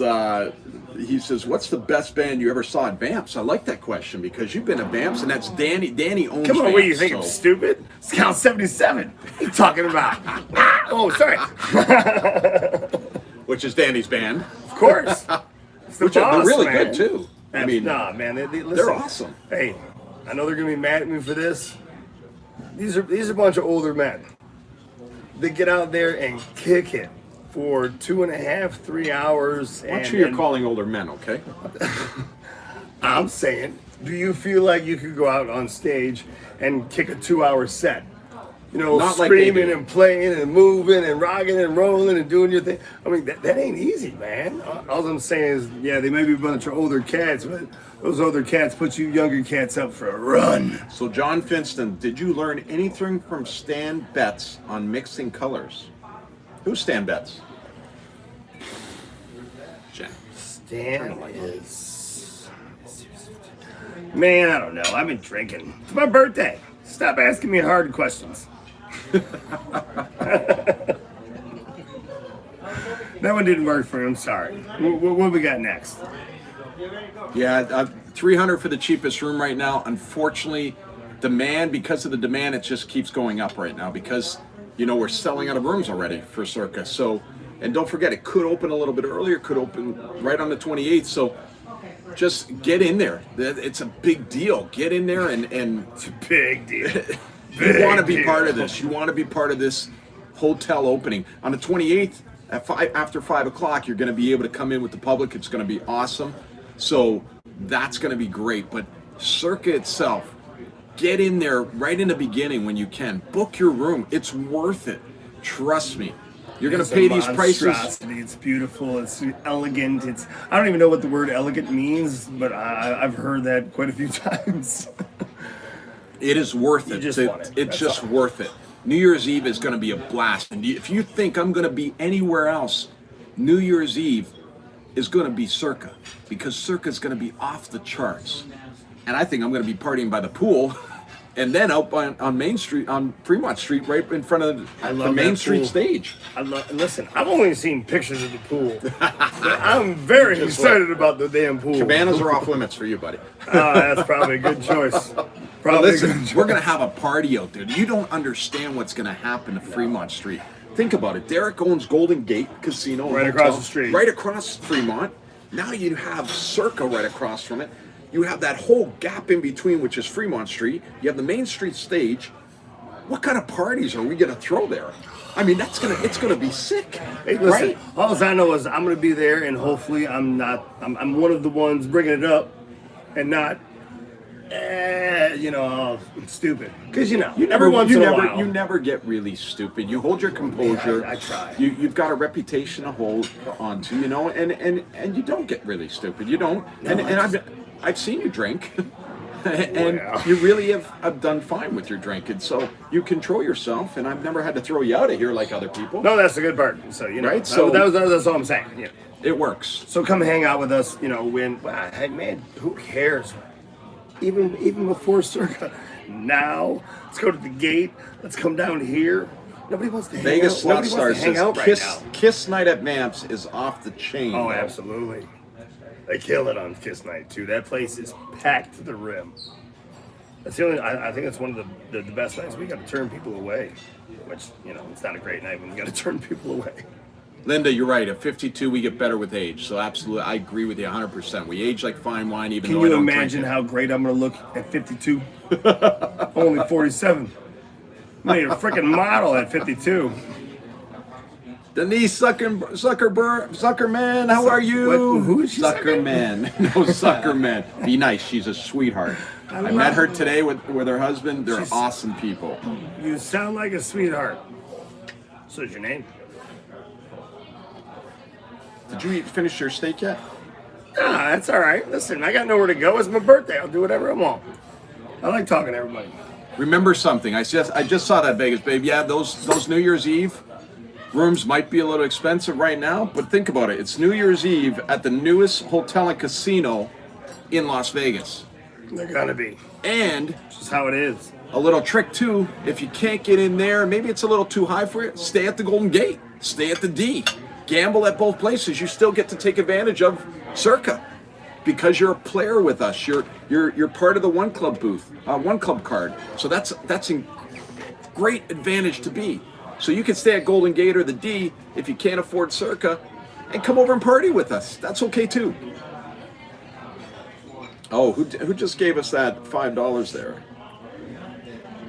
he says, what's the best band you ever saw at Vamps? I like that question because you've been at Vamps, and that's Danny. Danny owns Come on, Vamps, what do you think? so. I'm stupid? It's Count 77. What are you talking about? Oh, sorry. Which is Danny's band. Of course. It's the Which are, they're boss, really man. good too. I mean, nah, man, listen, they're awesome. Hey, I know they're gonna be mad at me for this. These are a bunch of older men. They get out there and kick it for 2.5, 3 hours. Watch who you're calling older men, okay? I'm saying, do you feel like you could go out on stage and kick a 2-hour set? You know, Not like they screaming do. and playing and moving and rocking and rolling and doing your thing. I mean, that ain't easy, man. All I'm saying is, yeah, they may be a bunch of older cats, but those older cats put you younger cats up for a run. So John Finston, did you learn anything from Stan Betts on mixing colors? Who's Stan Betts? Jen. Stan is... Man, I don't know. I've been drinking. It's my birthday. Stop asking me hard questions. That one didn't work for him. Sorry. What we got next? Yeah, 300 for the cheapest room right now. Unfortunately, because of the demand, it just keeps going up right now because, you know, we're selling out of rooms already for Circa. So, and don't forget, it could open a little bit earlier, could open right on the 28th. So just get in there. It's a big deal. Get in there and It's a big deal. you want to be part of this. You want to be part of this hotel opening. On the 28th, after 5 o'clock, you're going to be able to come in with the public. It's going to be awesome. So that's going to be great. But Circa itself, get in there right in the beginning when you can. Book your room. It's worth it. Trust me. You're going to pay these prices. Monstrosity. It's beautiful. It's elegant. I don't even know what the word elegant means, but I've heard that quite a few times. It is worth You it. just want it. It's That's just all. worth it. New Year's Eve is going to be a blast. And if you think I'm going to be anywhere else, New Year's Eve is going to be Circa, because Circa is going to be off the charts. And I think I'm going to be partying by the pool and then out on Main Street, on Fremont Street, right in front of the love Main that Street pool. stage. Listen, I've only seen pictures of the pool. But I'm very excited about the damn pool. Cabanas are off limits for you, buddy. That's probably a good choice. But Probably a listen, good choice. we're going to have a party out there. You don't understand what's going to happen to Fremont Street. Think about it. Derek owns Golden Gate Casino. and Right Hotel, across the street. Right across Fremont. Now you have Circa right across from it. You have that whole gap in between, which is Fremont Street. You have the Main Street stage. What kind of parties are we going to throw there? I mean, it's gonna be sick, Hey, listen, right? all I know is I'm going to be there, and hopefully I'm one of the ones bringing it up and not, stupid. Because, You never get really stupid. You hold your composure. Yeah, I try. You've got a reputation to hold onto, and you don't get really stupid. You don't. I've seen you drink, and Well. you really have done fine with your drinking. So you control yourself, and I've never had to throw you out of here like other people. No, that's the good part. So, Right, so- that's all I'm saying. Yeah. It works. So come hang out with us, hey man, who cares? Even before Circa. Now, let's go to the gate. Let's come down here. Nobody wants to hang Vegas out. Slot Nobody Star wants to hang says out right now. Kiss Night at Vamps is off the chain. Oh, absolutely. They kill it on Kiss Night too. That place is packed to the rim. That's the only. I think it's one of the best nights. We got to turn people away, which it's not a great night when you got to turn people away. Linda, you're right. At 52, we get better with age. So absolutely, I agree with you 100%. We age like fine wine, even Can though I you don't imagine drink it. how great I'm gonna look at 52? Only 47. I'm a freaking model at 52. Denise Zuckerman, how are you? What- who is she, Zuckerman. No, Zuckerman. Be nice. She's a sweetheart. I met her today with her husband. They're She's- awesome people. You sound like a sweetheart. So what's your name? Did you finish your steak yet? Nah, that's all right. Listen, I got nowhere to go. It's my birthday. I'll do whatever I want. I like talking to everybody. Remember something. I just saw that, Vegas, babe. Yeah, those New Year's Eve rooms might be a little expensive right now, but think about it. It's New Year's Eve at the newest hotel and casino in Las Vegas. They're gonna be. And It's just how it is. a little trick too, if you can't get in there, maybe it's a little too high for you, stay at the Golden Gate, stay at the D. Gamble at both places. You still get to take advantage of Circa because you're a player with us. You're part of the One Club booth, One Club card. So that's a great advantage to be. So you can stay at Golden Gate or the D if you can't afford Circa, and come over and party with us. That's okay too. Oh, who just gave us that $5 there?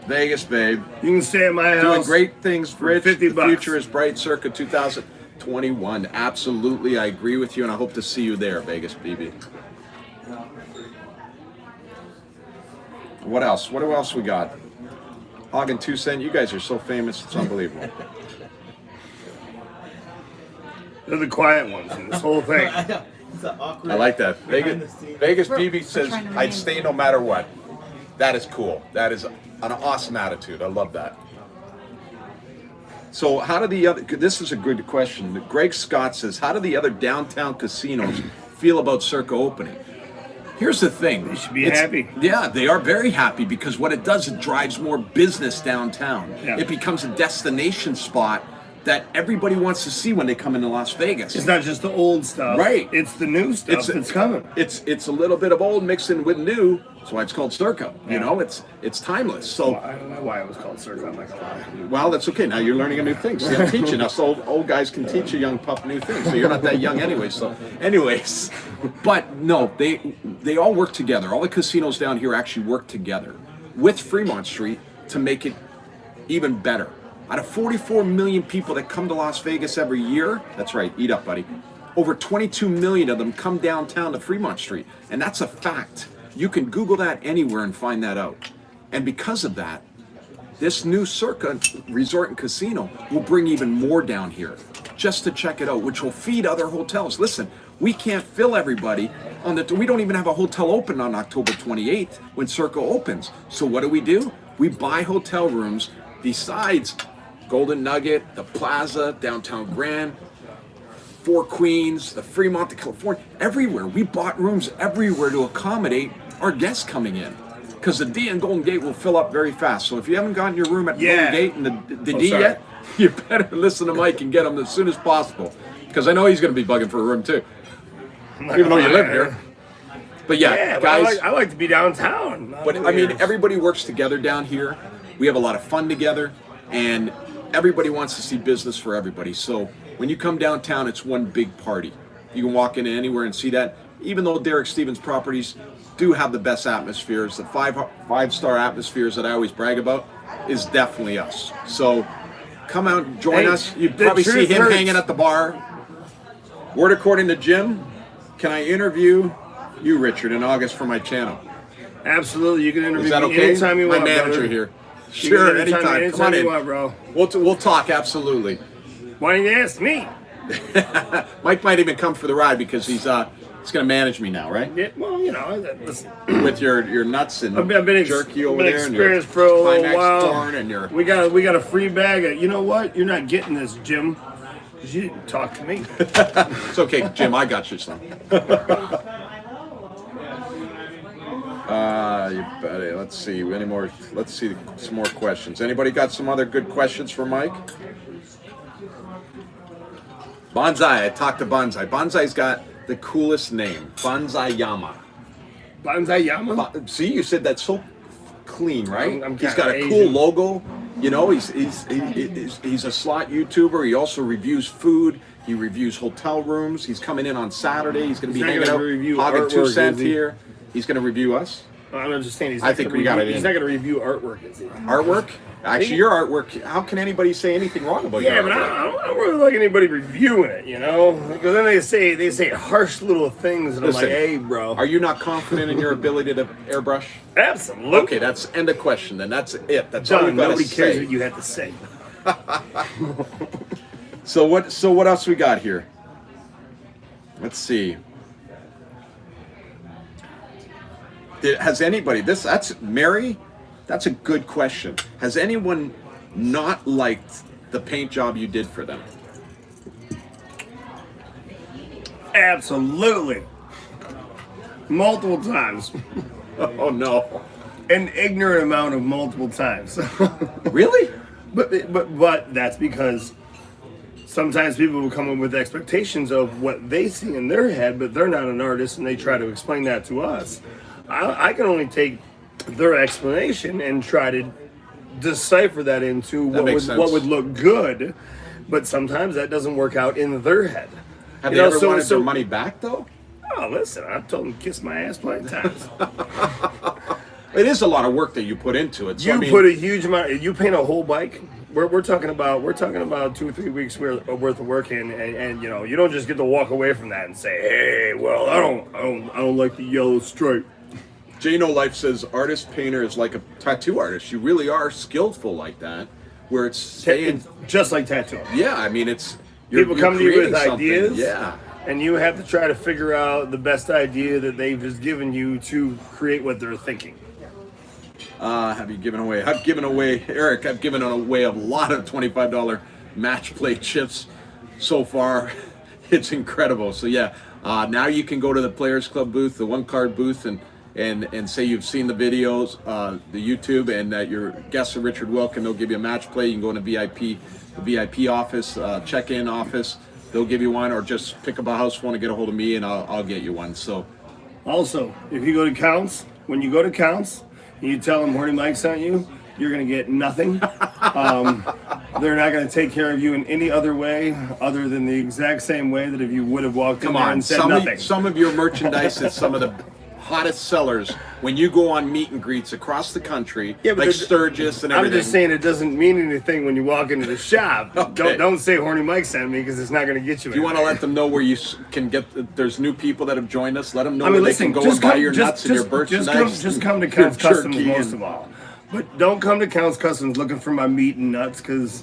Vegas, babe. You can stay at my house. Doing great things, Rich. $50. The future is bright. Circa 2021. Absolutely, I agree with you, and I hope to see you there, Vegas, BB. What else? What else we got? Hagen 2 cent. You guys are so famous. It's unbelievable. They're the quiet ones in this whole thing. It's an awkward. I like that. Vegas BB says, trying to I'd remain. stay no matter what. That is cool. That is an awesome attitude. I love that. So how do the other, this is a good question. Greg Scott says, how do the other downtown casinos feel about Circa opening? Here's the thing. They should be happy. Yeah, they are very happy because what it does, it drives more business downtown. Yeah. It becomes a destination spot that everybody wants to see when they come into Las Vegas. It's not just the old stuff. Right. It's the new stuff that's coming. It's a little bit of old mixed in with new. That's why it's called Circa. You know, it's timeless. So, Well, I don't know why it was called Circa. I'm not gonna lie. well, that's okay. Now you're learning a new thing. See, I'm teaching us. Old guys can teach a young pup new things. So you're not that young anyway. So, anyways, but no, they all work together. All the casinos down here actually work together with Fremont Street to make it even better. Out of 44 million people that come to Las Vegas every year, that's right, eat up, buddy. Over 22 million of them come downtown to Fremont Street, and that's a fact. You can Google that anywhere and find that out. And because of that, this new Circa Resort and Casino will bring even more down here just to check it out, which will feed other hotels. Listen, we can't fill everybody we don't even have a hotel open on October 28th when Circa opens. So what do? We buy hotel rooms besides Golden Nugget, the Plaza, Downtown Grand, Four Queens, the Fremont, the California, everywhere. We bought rooms everywhere to accommodate our guests coming in. Because the D and Golden Gate will fill up very fast. So if you haven't gotten your room at the Golden Gate and the D sorry. yet, you better listen to Mike and get them as soon as possible. Because I know he's going to be bugging for a room too. Even though you live here. But Yeah, guys. I like to be downtown. But I mean, everybody works together down here. We have a lot of fun together, and everybody wants to see business for everybody. So when you come downtown, it's one big party. You can walk in anywhere and see that. Even though Derek Stevens properties do have the best atmospheres, the five-star atmospheres that I always brag about, is definitely us. So come out and join us. You'd the probably see truth him hurts. hanging at the bar. Word according to Jim, can I interview you, Richard, in August for my channel? Absolutely, you can interview Is that me okay? anytime you my want. manager brother. here. You Sure, can anytime. Come on you in. want, bro. We'll talk, absolutely. Why didn't you ask me? Mike might even come for the ride because he's going to manage me now, right? Yeah, well, you know, listen. With your nuts and I've been jerky over been there and your experienced for a little Climax while. corn and your... We got a free bag of, you know what? You're not getting this, Jim, because you didn't talk to me. It's okay, Jim, I got you some. You bet. Let's see any more. Let's see some more questions. Anybody got some other good questions for Mike? Banzai. I talked to Banzai. Banzai's got the coolest name. Banzai Yama. Banzai Yama? See, you said that so clean, right? I'm He's kinda got a Asian. cool logo. You know, he's a slot YouTuber. He also reviews food. He reviews hotel rooms. He's coming in on Saturday. He's going to be He's not hanging gonna out. review Hogging 2 artwork, cent is he? here. He's going to review us. I'm not just saying I think we got it in. He's not going to review artwork, is he? Artwork? Actually, your artwork. How can anybody say anything wrong about Yeah, your but artwork? I don't really like anybody reviewing it, you know? Because then they say harsh little things, and Listen, I'm like, hey, bro. Are you not confident in your ability to airbrush? Absolutely. Okay, that's end of question. Then that's it. That's all you Done. got to Nobody cares say. what you have to say. So what else we got here? Let's see. Has anybody, that's Mary, that's a good question. Has anyone not liked the paint job you did for them? Absolutely. Multiple times. Oh no. An ignorant amount of multiple times. Really? But that's because sometimes people will come up with expectations of what they see in their head, but they're not an artist and they try to explain that to us. I can only take their explanation and try to decipher that into what would look good, but sometimes that doesn't work out in their head. Have they ever wanted their money back though? Oh, listen, I've told them to kiss my ass plenty of times. It is a lot of work that you put into it. So, Put a huge amount. You paint a whole bike. We're talking about 2 or 3 weeks worth of work in, and you know, you don't just get to walk away from that and say, hey, well, I don't like the yellow stripe. Jano Life says artist painter is like a tattoo artist. You really are skillful like that, where it's staying just like tattoo. Yeah, I mean it's people come to you with ideas. Yeah. And you have to try to figure out the best idea that they've just given you to create what they're thinking. Have you given away? I've given away, Eric, I've given away a lot of $25 match play chips so far. It's incredible. So yeah, now you can go to the Players Club booth, the one card booth, and say you've seen the videos, the YouTube, and that your guests are Richard Wilk, and they'll give you a match play. You can go in the VIP office, check-in office. They'll give you one, or just pick up a house phone and get a hold of me, and I'll get you one. So, also, if you go to Counts, when you go to Counts, and you tell them Horny Mike sent you, you're gonna get nothing. They're not gonna take care of you in any other way, other than the exact same way that if you would have walked in there and said nothing. Some of your merchandise is some of the hottest sellers when you go on meet and greets across the country, like Sturgis and everything. I'm just saying it doesn't mean anything when you walk into the shop. Okay. Don't say Horny Mike sent me, because it's not going to get you. Do you want to let them know where you can get? There's new people that have joined us. Let them know where they can go and buy your nuts and your merchandise. Just come to Counts Customs most of all. But don't come to Counts Customs looking for my meat and nuts, because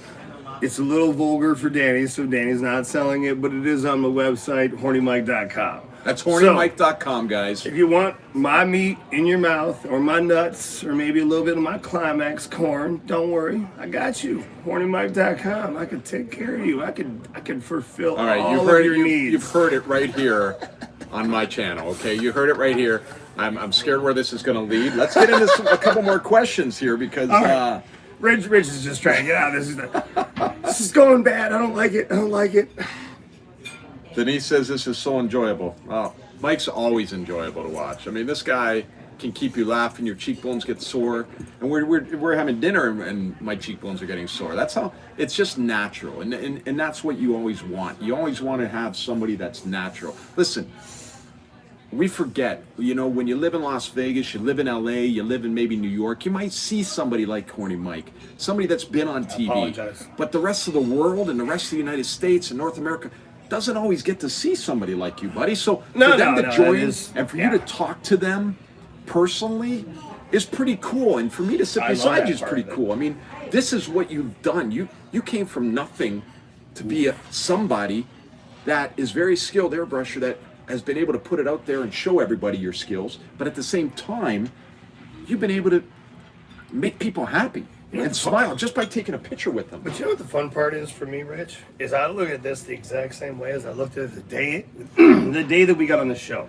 it's a little vulgar for Danny, so Danny's not selling it, but it is on the website, hornymike.com. That's hornymike.com, guys. If you want my meat in your mouth, or my nuts, or maybe a little bit of my Climax corn, don't worry, I got you. Hornymike.com. I can take care of you. I can fulfill all of your needs. You've heard it right here on my channel. Okay, you heard it right here. I'm scared where this is going to lead. Let's get into a couple more questions here, because Rich is just trying to get out. This is going bad. I don't like it. Denise says this is so enjoyable. Oh, Mike's always enjoyable to watch. I mean, this guy can keep you laughing. Your cheekbones get sore, and we're having dinner, and my cheekbones are getting sore. That's how it's just natural, and that's what you always want. You always want to have somebody that's natural. Listen, we forget. You know, when you live in Las Vegas, you live in LA, you live in maybe New York, you might see somebody like Horny Mike, somebody that's been on TV. But the rest of the world and the rest of the United States and North America doesn't always get to see somebody like you, buddy. So for them to join and for you to talk to them personally is pretty cool. And for me to sit beside you is pretty cool. I mean, this is what you've done. You came from nothing to be somebody that is very skilled airbrusher that has been able to put it out there and show everybody your skills. But at the same time, you've been able to make people happy and smile just by taking a picture with them. But you know what the fun part is for me, Rich? Is I look at this the exact same way as I looked at it the day that we got on the show.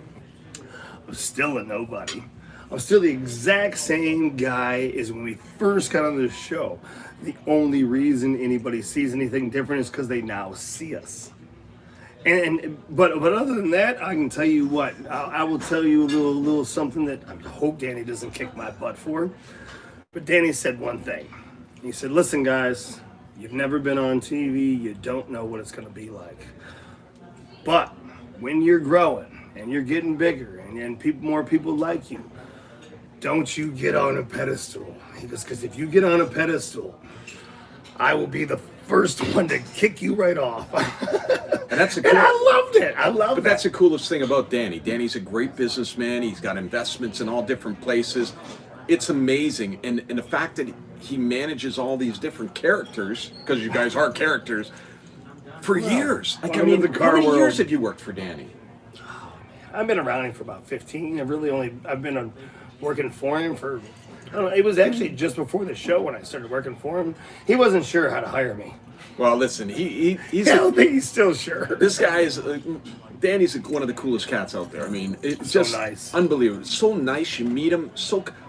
I'm still a nobody. I'm still the exact same guy as when we first got on the show. The only reason anybody sees anything different is because they now see us. But other than that, I can tell you what. I will tell you a little something that I hope Danny doesn't kick my butt for. But Danny said one thing. He said, listen, guys, you've never been on TV. You don't know what it's going to be like. But when you're growing and you're getting bigger and more people like you, don't you get on a pedestal. He goes, because if you get on a pedestal, I will be the first one to kick you right off. And that's and I loved it. But that's the coolest thing about Danny. Danny's a great businessman. He's got investments in all different places. It's amazing, and the fact that he manages all these different characters, because you guys are characters, for years. Like, I mean, how many years have you worked for Danny? I've been around him for about 15. I've been on working for him for, I don't know, it was actually just before the show when I started working for him. He wasn't sure how to hire me. Well, listen, he's I don't think he's still sure. this guy is Danny's one of the coolest cats out there. I mean, it's So just nice. unbelievable. So nice. You meet him.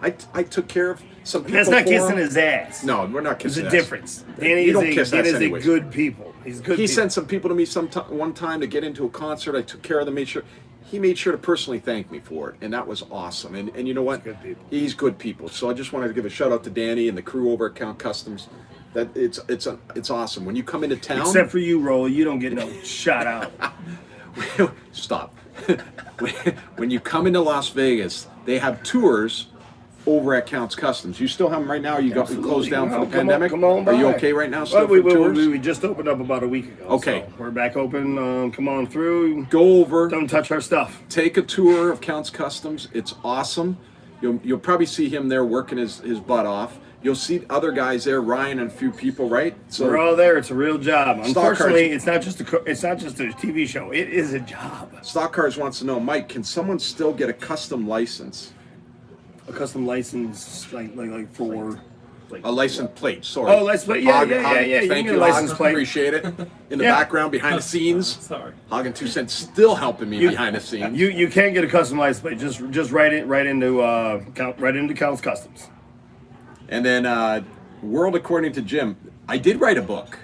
I took care of some people. That's not for kissing him. his ass. No, we're not There's kissing. a ass. difference. Danny You is don't kiss Danny ass is a anyways. good people. He's good. He people. sent some people to me one time to get into a concert. I took care of them. He made sure to personally thank me for it, and that was awesome. And you know what? He's good people. He's good people. So I just wanted to give a shout out to Danny and the crew over at Count Customs. That it's awesome when you come into town. Except for you, Roll, you don't get no shout out. Stop. When you come into Las Vegas, they have tours over at Counts Customs. You still have them right now? You got closed down for the pandemic? Come on Are you by. okay right now? Still Well, for tours? we just opened up about a week ago. Okay. So we're back open. Come on through. Go over. Don't touch our stuff. Take a tour of Counts Customs. It's awesome. You'll probably see him there working his butt off. You'll see other guys there, Ryan and a few people, right? So We're all there. It's a real job. Stock Unfortunately, cards- it's not just a TV show. It is a job. Stock Cars wants to know, Mike, can someone still get a custom license? A custom license, like for. A license plate, sorry. Oh, license plate. Yeah, Hog- yeah. You Thank can you, get a license Hog. plate. Appreciate it. In the Yeah. background, behind the scenes. Sorry. Hog and 2 Cents still helping me behind the scenes. You can't get a custom license plate. Just right into Counts Customs. And then World According to Jim. I did write a book.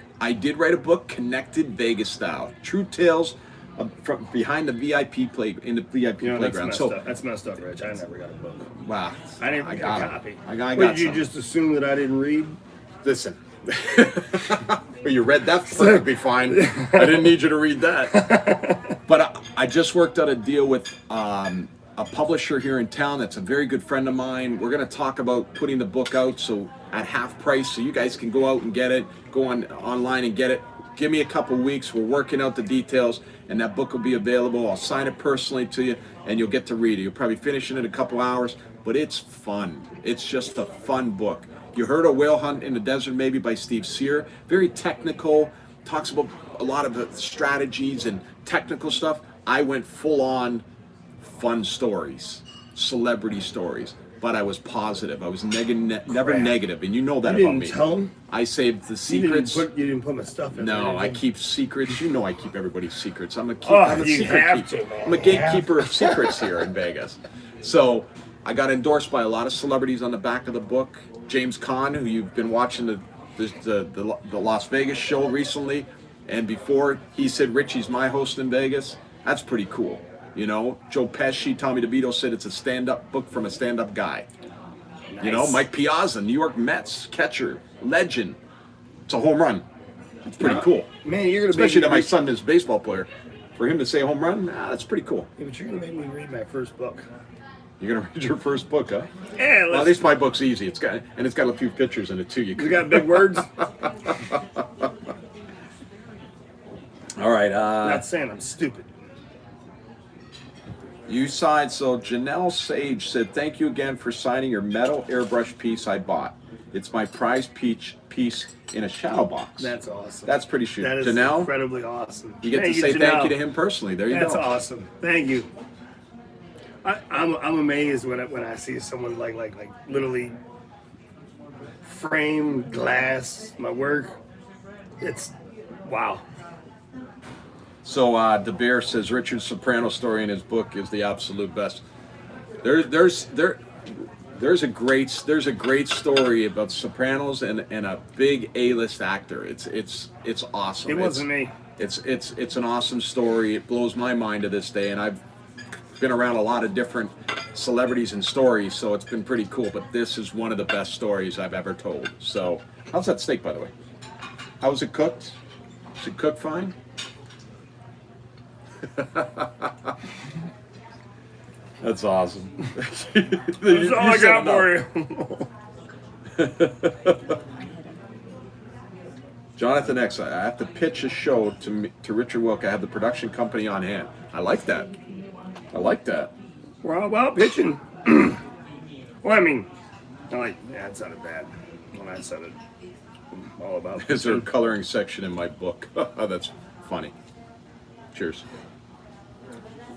Connected Vegas Style. True Tales from behind the VIP You know, that's playground. messed So up. That's messed up, Rich. I never got a book. wow. I didn't get a got it. copy. I What, got did you some. just assume that I didn't read? Listen. Well, you read that perfectly fine. I didn't need you to read that. But I just worked out a deal with a publisher here in town that's a very good friend of mine. We're going to talk about putting the book out so at half price so you guys can go out and get it. Go online and get it. Give me a couple weeks. We're working out the details, and that book will be available. I'll sign it personally to you, and you'll get to read it. You'll probably finish it in a couple hours, but it's fun. It's just a fun book. You heard A Whale Hunt in the Desert maybe by Steve Sear. Very technical, talks about a lot of the strategies and technical stuff. I went full on fun stories, celebrity stories, but I was positive. I was never negative, and you know that You about didn't me. tell him? I saved the You secrets. didn't put my stuff in. No, there, I did you? keep secrets. You know I keep everybody's secrets. I'm a You secret have keeper. to, man. I'm a gatekeeper of secrets here in Vegas. So I got endorsed by a lot of celebrities on the back of the book. James Caan, who you've been watching the Las Vegas show recently, and before he said Richie's my host in Vegas. That's pretty cool. You know, Joe Pesci, Tommy DeVito said it's a stand-up book from a stand-up guy. You know, Nice. Mike Piazza, New York Mets catcher, legend. It's a home run. It's pretty cool. Man, you're gonna Especially make that me my son is a baseball player. For him to say home run, that's pretty cool. Yeah, but you're gonna make me read my first book. You're gonna read your first book, huh? Yeah, Well, at least my book's easy. It's got a few pictures in it too. You got big words. All right. Not saying I'm stupid. You signed. So Janelle Sage said, "Thank you again for signing your metal airbrush piece I bought. It's my prized piece in a shadow box." That's awesome. That's pretty sweet. That is Janelle, incredibly awesome. you get Thank to say Janelle. thank you to him personally. There you That's go. awesome. Thank you. I'm amazed when I see someone like literally frame glass my work. It's wow. So the Bear says Richard Soprano's story in his book is the absolute best. There's a great story about Sopranos and a big A-list actor. It's awesome. It wasn't me. It's an awesome story. It blows my mind to this day, and I've been around a lot of different celebrities and stories, so it's been pretty cool. But this is one of the best stories I've ever told. So, how's that steak, by the way? How was it cooked? Is it cooked fine? That's awesome. That's all I got for you. Jonathan X, I have to pitch a show to Richard Wilk. I have the production company on hand. I like that. Well, pitching. Well, I mean, that sounded bad when I said it. I'm all about Is there a pitching. coloring section in my book? That's funny. Cheers.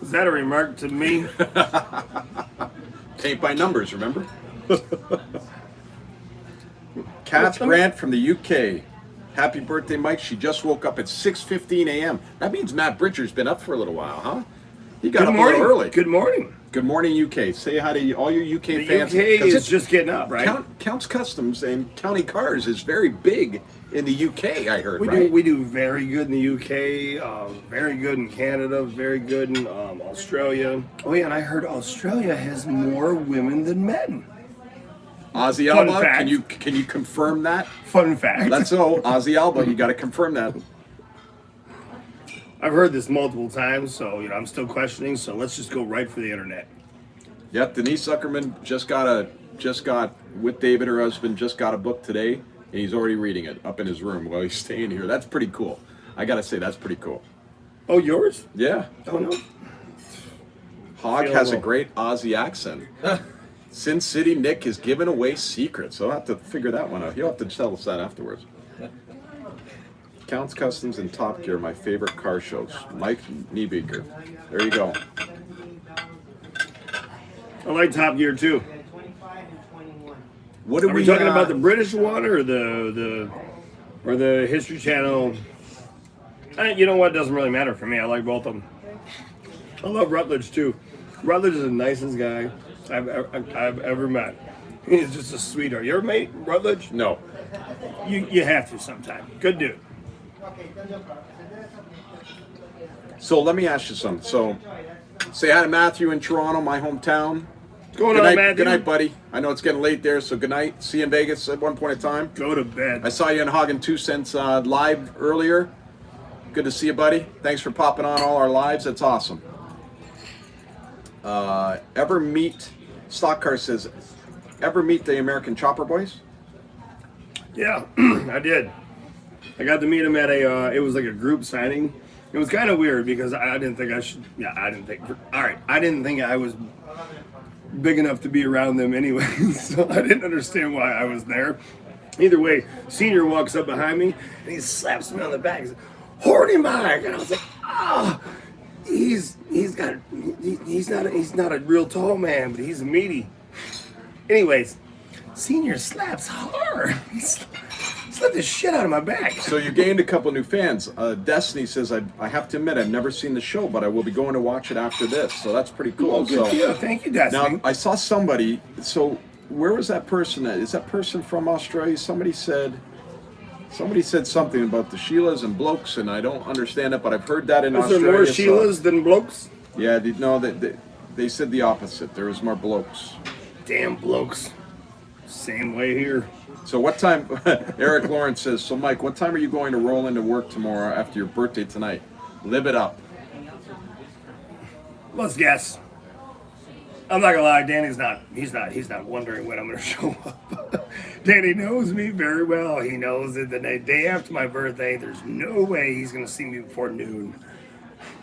Is that a remark to me? Paint by numbers, remember? Kath Grant from the UK. Happy birthday, Mike. She just woke up at 6:15 a.m. That means Matt Bridger's been up for a little while, huh? He got up a little early. Good morning. Good morning, UK. Say hi to all your UK The fans. UK 'Cause is just getting up, right? Counts Customs and County Cars is very big in the UK, I heard, We right? do very good in the UK, very good in Canada, very good in Australia. Oh yeah, and I heard Australia has more women than men. Ozzy Fun Alba, fact. can you confirm that? Fun fact. That's so Ozzy Alba, you got to confirm that. I've heard this multiple times, so I'm still questioning. So let's just go right for the internet. Yep, Denise Zuckerman just got with David, her husband, just got a book today, and he's already reading it up in his room while he's staying here. That's pretty cool. I gotta say, that's pretty cool. Oh, yours? Yeah. Oh no. Hog Feel has a low. great Aussie accent. Sin City Nick is giving away secrets. I'll have to figure that one out. You'll have to tell us that afterwards. Counts Customs and Top Gear, my favorite car shows. Mike Niebeeker. There you go. I like Top Gear too. What are Are we talking about the British one or the History Channel? You know what? It doesn't really matter for me. I like both of them. I love Rutledge too. Rutledge is the nicest guy I've ever met. He's just a sweetheart. You ever met Rutledge? No. You have to sometime. Good dude. So let me ask you something. So say hi to Matthew in Toronto, my hometown. What's going Good on, night, Matthew? good night, buddy. I know it's getting late there, so good night. See you in Vegas at one point in time. Go to bed. I saw you in Hagen 2 Cents live earlier. Good to see you, buddy. Thanks for popping on all our lives. That's awesome. Ever meet, Stock Car says, ever meet the American Chopper Boys? Yeah, I did. I got to meet him at it was like a group signing. It was kind of weird because I didn't think I should, I didn't think I was big enough to be around them anyway, so I didn't understand why I was there. Either way, Senior walks up behind me and he slaps me on the back. He's like, Horny Mike! And I was like, he's not a real tall man, but he's a meaty. Anyways, Senior slaps hard. He slapped the shit out of my back. So you gained a couple new fans. Destiny says, I have to admit, I've never seen the show, but I will be going to watch it after this. So that's pretty cool. Oh, good deal. Thank you, Destiny. Now, I saw somebody, so where was that person at? Is that person from Australia? Somebody said something about the Sheilas and blokes, and I don't understand it, but I've heard that in Is Australia. there more so- Sheilas than blokes? Yeah, they said the opposite. There was more blokes. Damn blokes. Same way here. So what time, Eric Lawrence says, so Mike, what time are you going to roll into work tomorrow after your birthday tonight? Live it up. Let's guess. I'm not gonna lie, Danny's he's not wondering when I'm gonna show up. Danny knows me very well. He knows that the day after my birthday, there's no way he's gonna see me before noon.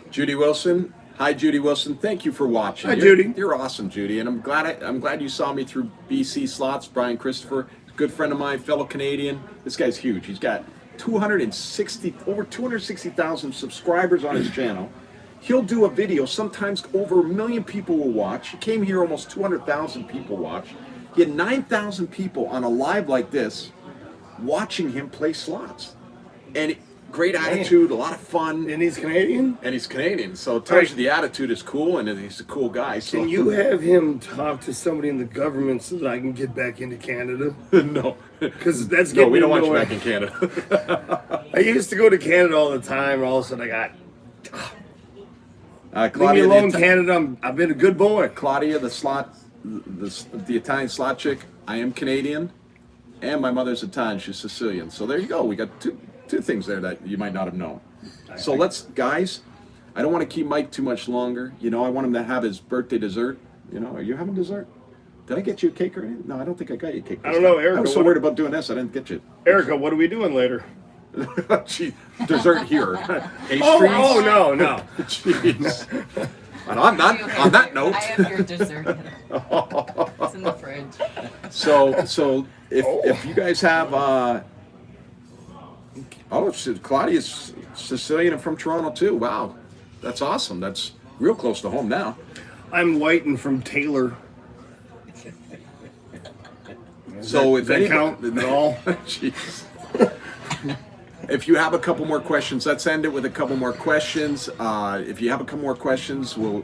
Judy Wilson. Hi, Judy Wilson. Thank you for watching. Hi, Judy. You're awesome, Judy, and I'm glad you saw me through BC Slots. Brian Christopher, good friend of mine, fellow Canadian. This guy's huge. He's got over 260,000 subscribers on his channel. He'll do a video. Sometimes over 1 million people will watch. He came here, almost 200,000 people watch. He had 9,000 people on a live like this watching him play slots, and great attitude, a lot of fun. And he's Canadian? And he's Canadian, so it tells you the attitude is cool, and he's a cool guy. So. Can you have him talk to somebody in the government so that I can get back into Canada? No. Because that's No, getting we don't me want you nowhere. back in Canada. I used to go to Canada all the time, and all of a sudden I got, leave me Claudia, alone, Canada. I've been a good boy. Claudia, the Italian slot chick. I am Canadian, and my mother's Italian. She's Sicilian. So there you go. We got two things there that you might not have known. So guys, I don't want to keep Mike too much longer. I want him to have his birthday dessert. Are you having dessert? Did I get you a cake or anything? No, I don't think I got you a cake. I don't know, Erica. I was so worried about doing this, I didn't get you. Erica, what are we doing later? Gee, dessert here. Pastries? Oh, no. Jeez. And on that note. I have your dessert. It's in the fridge. So if you guys have Claudia's Sicilian and from Toronto too. Wow. That's awesome. That's real close to home now. I'm White and from Taylor. So if Does that anybody, count at all? Jeez. If you have a couple more questions, let's end it with a couple more questions. If you have a couple more questions, we'll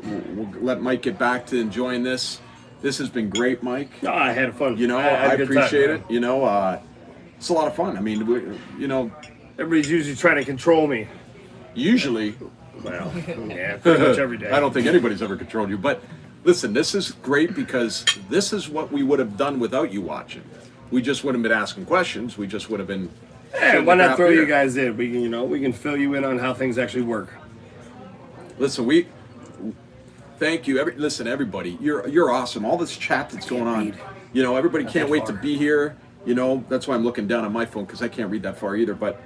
let Mike get back to enjoying this. This has been great, Mike. No, I had fun. You know, had I a good time, appreciate man. it. You know, it's a lot of fun. I mean, you know, Everybody's usually trying to control me. usually, Well, yeah, pretty much every day. I don't think anybody's ever controlled you. But listen, this is great because this is what we would have done without you watching. We just wouldn't have been asking questions. We just would have been. Yeah, shooting why the not crap throw here. you guys in? We can, we can fill you in on how things actually work. Listen, thank you. Listen, everybody, you're awesome. All this chat that's going on, you know, everybody can't wait to be here. You know, that's why I'm looking down on my phone because I can't read that far either. But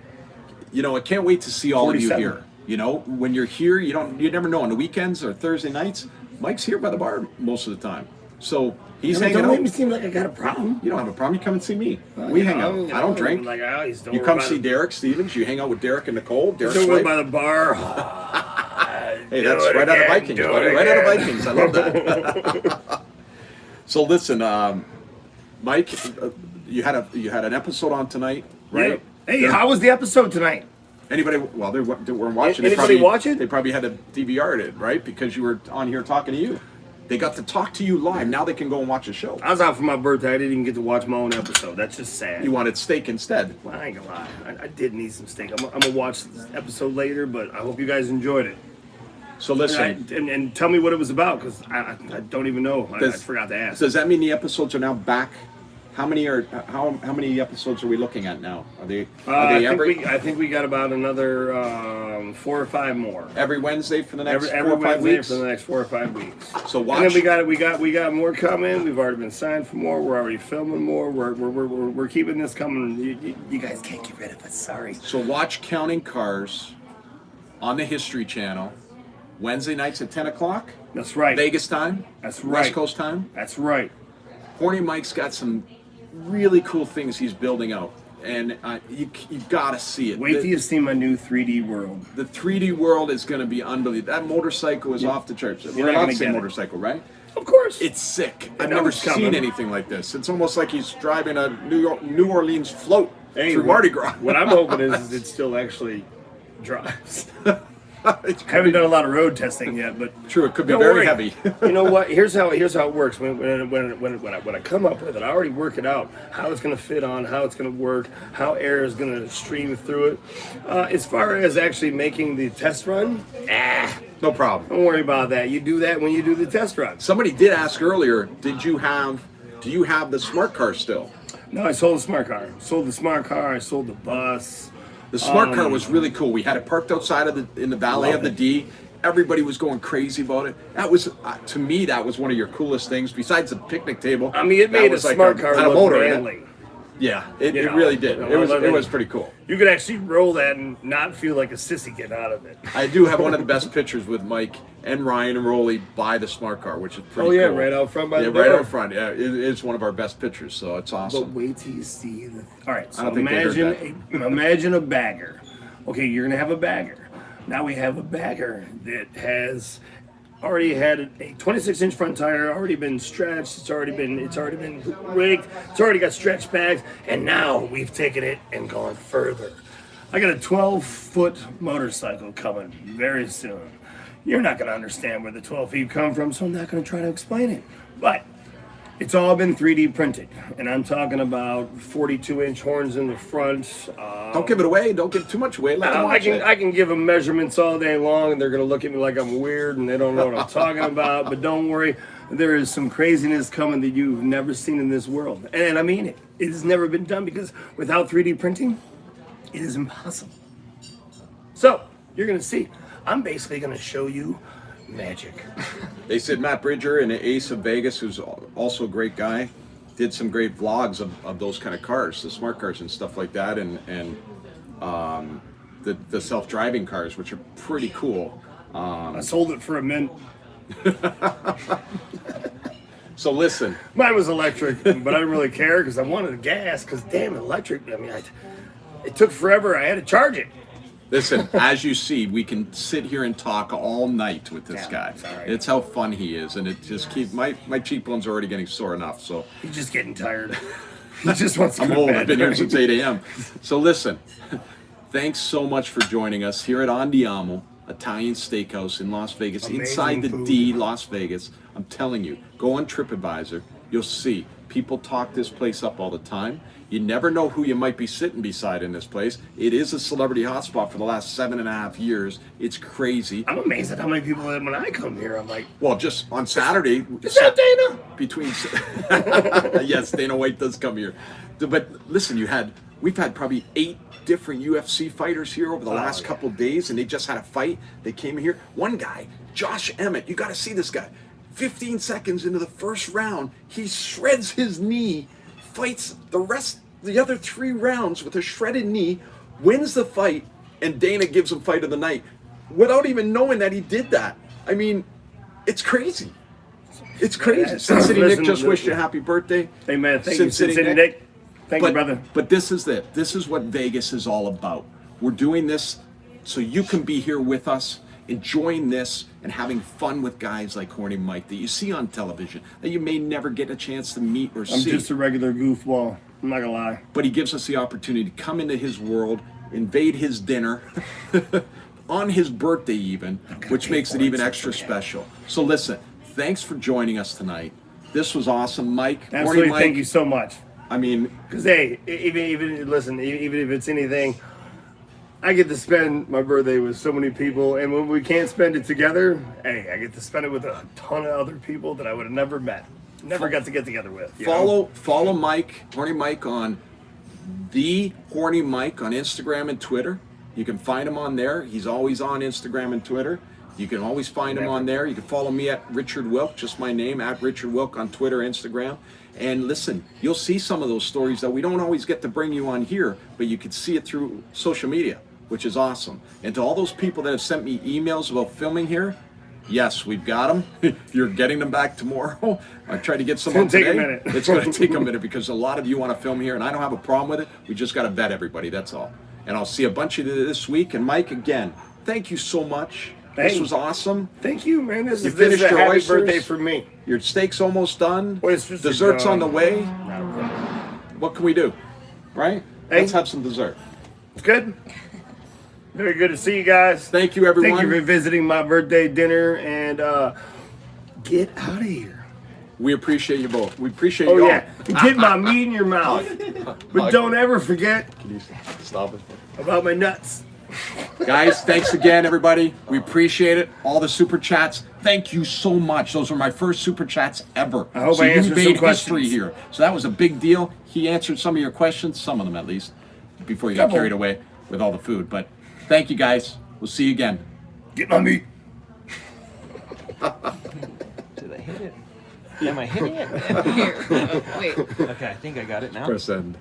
you know, I can't wait to see all of you 47. here. You know, when you're here, you never know on the weekends or Thursday nights. Mike's here by the bar most of the time, so he's hanging Don't out. make me seem like I got a problem. You don't have a problem. You come and see me. We hang out. I don't drink. Like, oh, he's You come see Derek Stevens. You hang out with Derek and Nicole. Derek's Still wife. by the bar. Hey, that's right out of Vikings, buddy. Right out of Vikings. I love that. So listen, Mike, you had an episode on tonight, right? Hey, how was the episode tonight? Anybody? Well, they weren't watching. Anybody watch it? They probably had to DVR it, right? Because you were on here talking to you. They got to talk to you live. Now they can go and watch the show. I was out for my birthday. I didn't even get to watch my own episode. That's just sad. You wanted steak instead. Well, I ain't gonna lie. I did need some steak. I'm gonna watch this episode later, but I hope you guys enjoyed it. So listen, And tell me what it was about, because I don't even know. I forgot to ask. does that mean the episodes are now back? How many episodes are we looking at now? Are they I think we got about another 4 or 5 more. every Wednesday for the next Every 4 or 5 Wednesday weeks? for the next 4 or 5 weeks. So And watch. then we got more coming. We've already been signed for more. We're already filming more. We're keeping this coming. You guys can't get rid of us. Sorry. So watch Counting Cars on the History Channel Wednesday nights at 10 o'clock. That's right. Vegas time. That's West right. Coast time. That's right. Horny Mike's got some really cool things he's building out, and you gotta see it. Wait till you see my new 3D world. The 3D world is going to be unbelievable. That motorcycle is off the charts. We're not not gonna the same get it. motorcycle, right? Of course. It's sick. I I've know never it's seen coming. anything like this. It's almost like he's driving a New Orleans float through what- Mardi Gras. What I'm hoping is it still actually drives. It's I haven't done a lot of road testing yet, but true. It could be don't very worry. heavy. You know what? Here's how it works. When I come up with it, I already work it out. How it's going to fit on, how it's going to work, how air is going to stream through it. As far as actually making the test run, No problem. don't worry about that. You do that when you do the test run. Somebody did ask earlier, do you have the smart car still? No, I sold the smart car. Sold the smart car. I sold the bus. The smart car was really cool. We had it parked outside in the valet of the D. Everybody was going crazy about it. That was, to me, that was one of your coolest things. Besides the picnic table. I mean, it that made a was like smart car had a look motor in it. manly. Yeah, it You know, really did. you know, It was pretty cool. You could actually roll that and not feel like a sissy getting out of it. I do have one of the best pictures with Mike and Ryan and Rolly by the smart car, which is pretty Oh, yeah, cool. right out front by the right door. out front. Yeah, it is one of our best pictures, so it's But awesome. wait till you see the. All right, so don't think they heard imagine a bagger. Okay, you're gonna have a bagger. Now we have a bagger that has already had a 26-inch front tire, already been stretched. It's already been rigged. It's already got stretch bags, and now we've taken it and gone further. I got a 12-foot motorcycle coming very soon. You're not gonna understand where the 12 feet come from, so I'm not gonna try to explain it. But it's all been 3D printed, and I'm talking about 42-inch horns in the front. Don't give it away. Don't give too much away. Let them watch it. I can give them measurements all day long, and they're going to look at me like I'm weird, and they don't know what I'm talking about. But don't worry, there is some craziness coming that you've never seen in this world. And I mean it. It has never been done, because without 3D printing, it is impossible. So, you're going to see. I'm basically going to show you magic. They said Matt Bridger and Ace of Vegas, who's also a great guy, did some great vlogs of those kind of cars, the smart cars and stuff like that, and the self-driving cars, which are pretty cool. I sold it for a mint. So listen, Mine was electric, but I didn't really care because I wanted gas. Because damn, electric. I mean, it took forever. I had to charge it. Listen, as you see, we can sit here and talk all night with this guy. sorry. It's how fun he is, and it just keeps my cheekbones are already getting sore enough. So He's just getting tired. He just wants to I'm go to old. bed. I've been here since 8 a.m. So listen, thanks so much for joining us here at Andiamo Italian Steakhouse in Las Vegas, Amazing inside the food. D, Las Vegas. I'm telling you, go on TripAdvisor. You'll see people talk this place up all the time. You never know who you might be sitting beside in this place. It is a celebrity hotspot for the last 7.5 years. It's crazy. I'm amazed at how many people when I come here. I'm like, Well, just on Saturday, is that Dana? between yes, Dana White does come here. But listen, we've had probably 8 different UFC fighters here over the last couple of days, and they just had a fight. They came here. One guy, Josh Emmett, you got to see this guy. 15 seconds into the first round, he shreds his knee, fights the other 3 rounds with a shredded knee, wins the fight, and Dana gives him fight of the night without even knowing that he did that. I mean, it's crazy. It's crazy. Sin City Nick just wished you a happy birthday. Hey man, thank Sin you, Sin City City Nick. Nick. Thank you, brother. But this is it. This is what Vegas is all about. We're doing this so you can be here with us, enjoying this and having fun with guys like Horny Mike that you see on television that you may never get a chance to meet or I'm see. just a regular goofball. I'm not gonna lie. But he gives us the opportunity to come into his world, invade his dinner, on his birthday even, which pay makes for it it, even so extra forget. special. So listen, thanks for joining us tonight. This was awesome, Mike. Horny Absolutely, Mike. thank you so much. I mean, Cause hey, even listen, even if it's anything, I get to spend my birthday with so many people, and when we can't spend it together, hey, I get to spend it with a ton of other people that I would have never met, never got to get together with. you know? follow Mike, Horny Mike on the Horny Mike on Instagram and Twitter. You can find him on there. He's always on Instagram and Twitter. You can always find him on there. You can follow me at Richard Wilk, just my name, at Richard Wilk on Twitter, Instagram. And listen, you'll see some of those stories that we don't always get to bring you on here, but you can see it through social media, which is awesome. And to all those people that have sent me emails about filming here, yes, we've got them. You're getting them back tomorrow. I tried to get some on It's gonna today. take a minute. It's going to take a minute because a lot of you want to film here, and I don't have a problem with it. We just got to vet everybody, that's all. And I'll see a bunch of you this week. And Mike, again, thank you so much. This Hey. was awesome. Thank you, man. This You is a finished your happy oysters? birthday for me. Your steak's almost done. Oysters are Dessert's on the done. way. Not a problem. What can we do? Right? Hey. Let's have some dessert. It's good. Very good to see you guys. Thank you, everyone. Thank you for visiting my birthday dinner, and get out of here. We appreciate you both. We appreciate Oh you yeah, get my meat in your mouth, but don't ever forget all. Can you stop it? about my nuts. Guys, thanks again, everybody. We appreciate it. All the super chats. Thank you so much. Those were my first super chats ever. I hope so I you answered made some history questions. here. So that was a big deal. He answered some of your questions, some of them at least, before you got Couple. carried away with all the food. But thank you, guys. We'll see you again. Get my meat. Did I hit it? Am I hitting it? Here, wait. Okay, I think I got it now. Press end.